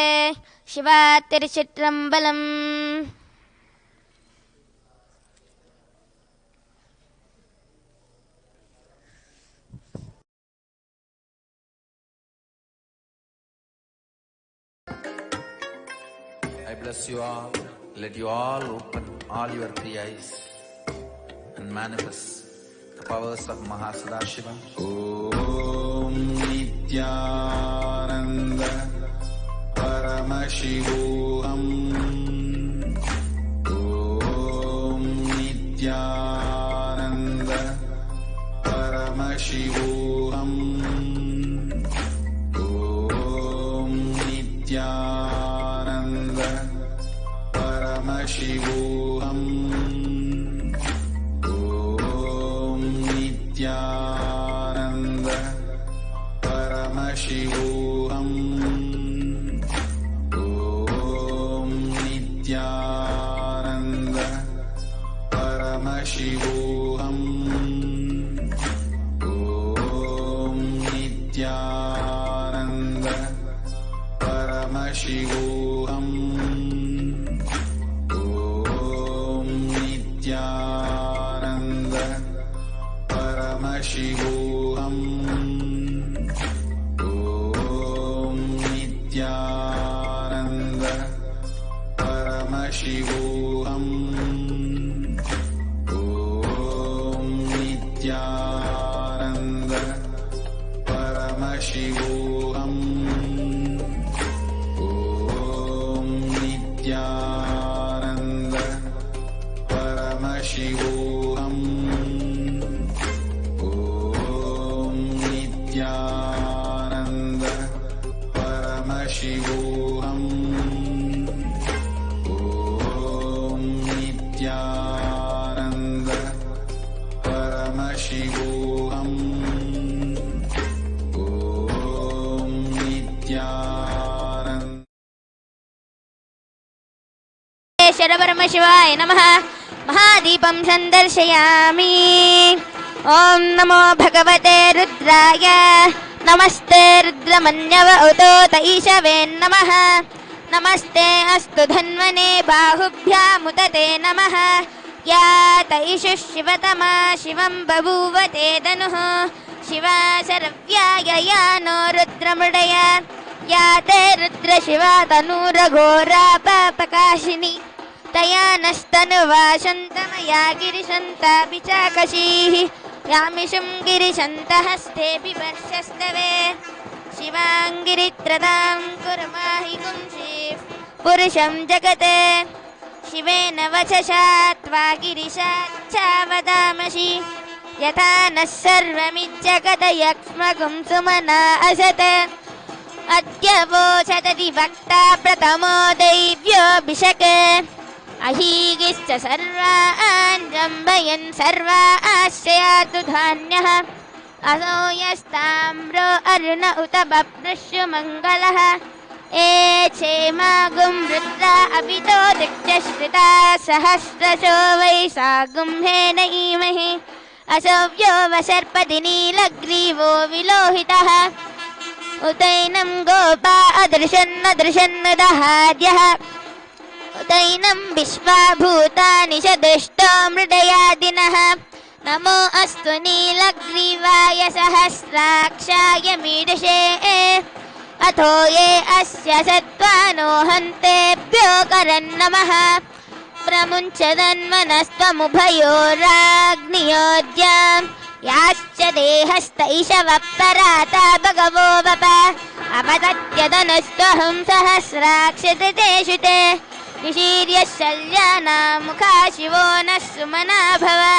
சிவா திருச்சிற்றம்பலம். I bless you all. Let you all open all your three eyes and manifest the powers of Mahasadashiva. Om Nithyananda Paramashivoham. Om Nithyananda Paramashivoham. Om Nithyananda Paramashivoham. Om Paramashivoham. Om Nithyananda. Paramashivoham. Om Nithyananda. Paramashivoham. Om Nithyananda. Paramashivoham. Om Nithyananda. Paramashivoham. Om Nithyananda. Paramashivoham. Om Nithyananda. Paramashivoham. Om Nithyananda. Paramashivoham. Om Nithyananda. Paramashivaaya Namaha. Mahadipam Sandarshayami. Om Namo Bhagavate Rudraya. Namaste Rudramanyava Uto Taishave Namaha. Namaste Astu Dhanvane Bahubhyamutate Namaha. Ya Taishu Shivatama Shivam Babhuvate Danuh. Shiva Saravyaya Yano Rudramudaya. Ya Te Rudra Shiva Tanura Ghora Papakashini. Taya Nastanuva Shantamaya Girishanta Pichakashihi. Yamishum Girishanta Haste Pivarshastave. Shivangiritratam Kurmahi Kumshif Purusham Jagate. Shivena Vachashatva Girishat Chavadamashi. Yatha Nasarvamijjagata Yaksmagum Sumana Asate. Adya Vochadadi Vakta Pratamo Devyo Bishake. Ahigischa Sarva Anjambayan Sarva Ashrayatu Dhanyaha. Aso Yastamro Aruna Utabhaprashu Mangalaha. Eche Magum Rudra Abhito Dikshrita Sahasrasho Vaisagum Hena Imahi. Asavyo Vasarpadini Lagrivo Vilohitaha. Utainam Gopa Adrishan Dahadyaha. Utainam Vishva Bhutani Shadishto Mridayadinaha. Namo Astu Nilaggrivaya Sahasrakshaya Midashe. Atho ye asya sattvano hantebhyo karan namaha. Pramunchadanmanastvamubhayoragniyodhyam. Yascha dehasta ishavaparata bhagavo vapa. Apatatyadanastoham sahasrakshadeteshu te. Nishirya shalyana mukha shivo nasumana bhava.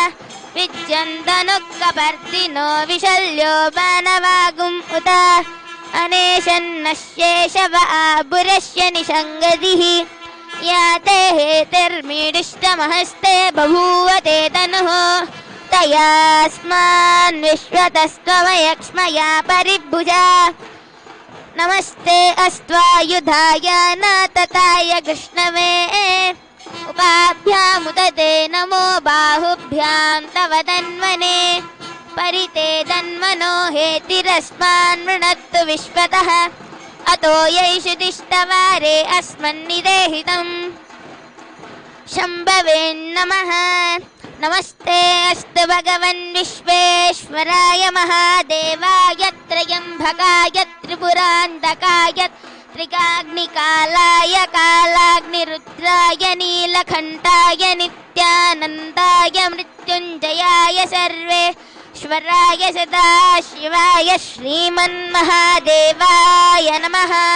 Vijyantanukkapartino vishalyo banavagum uta. Aneshannashyeshava aburashya nishangadihi. Yate hetermidishtamahste babhuvate tanuho. Tayasman vishwatastvavayakshmaya paribhuja. Namaste astvayudhaya natataya krishnave. Upabhyamutate namo bahubhyam tava danvane. Parite danvano hetirasman mrunattu vishwataha. Ato yaishu tishtavare asman nidehitam. Shambhave namaha. Namaste astu bhagavan Vishveshwaraya Mahadevaya Trayambhakaya Tripurantakaya Trikagnikalaya Kalagnirudraya Nilakantaya Nithyanandaya Mrityunjayaya Sarveshwaraya Sadashivaya Shriman Mahadevaya Namaha.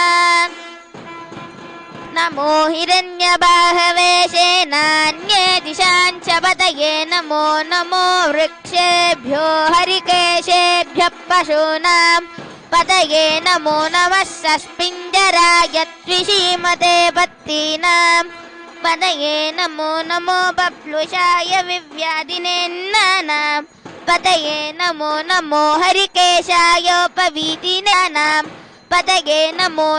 Namo Hiranyabahave Senanye Dishancha Pataye. Namo Namo Vrikshebhyo Harikeshebhyo Pashunam Pataye. Namo Namah Saspinjaraya Tvishimate Pattinam Pataye. Namo Namo Paplushaya Vivyadine Nanam Pataye. Namo Namo Harikeshaya Pavitine Nanam Pataye. Namo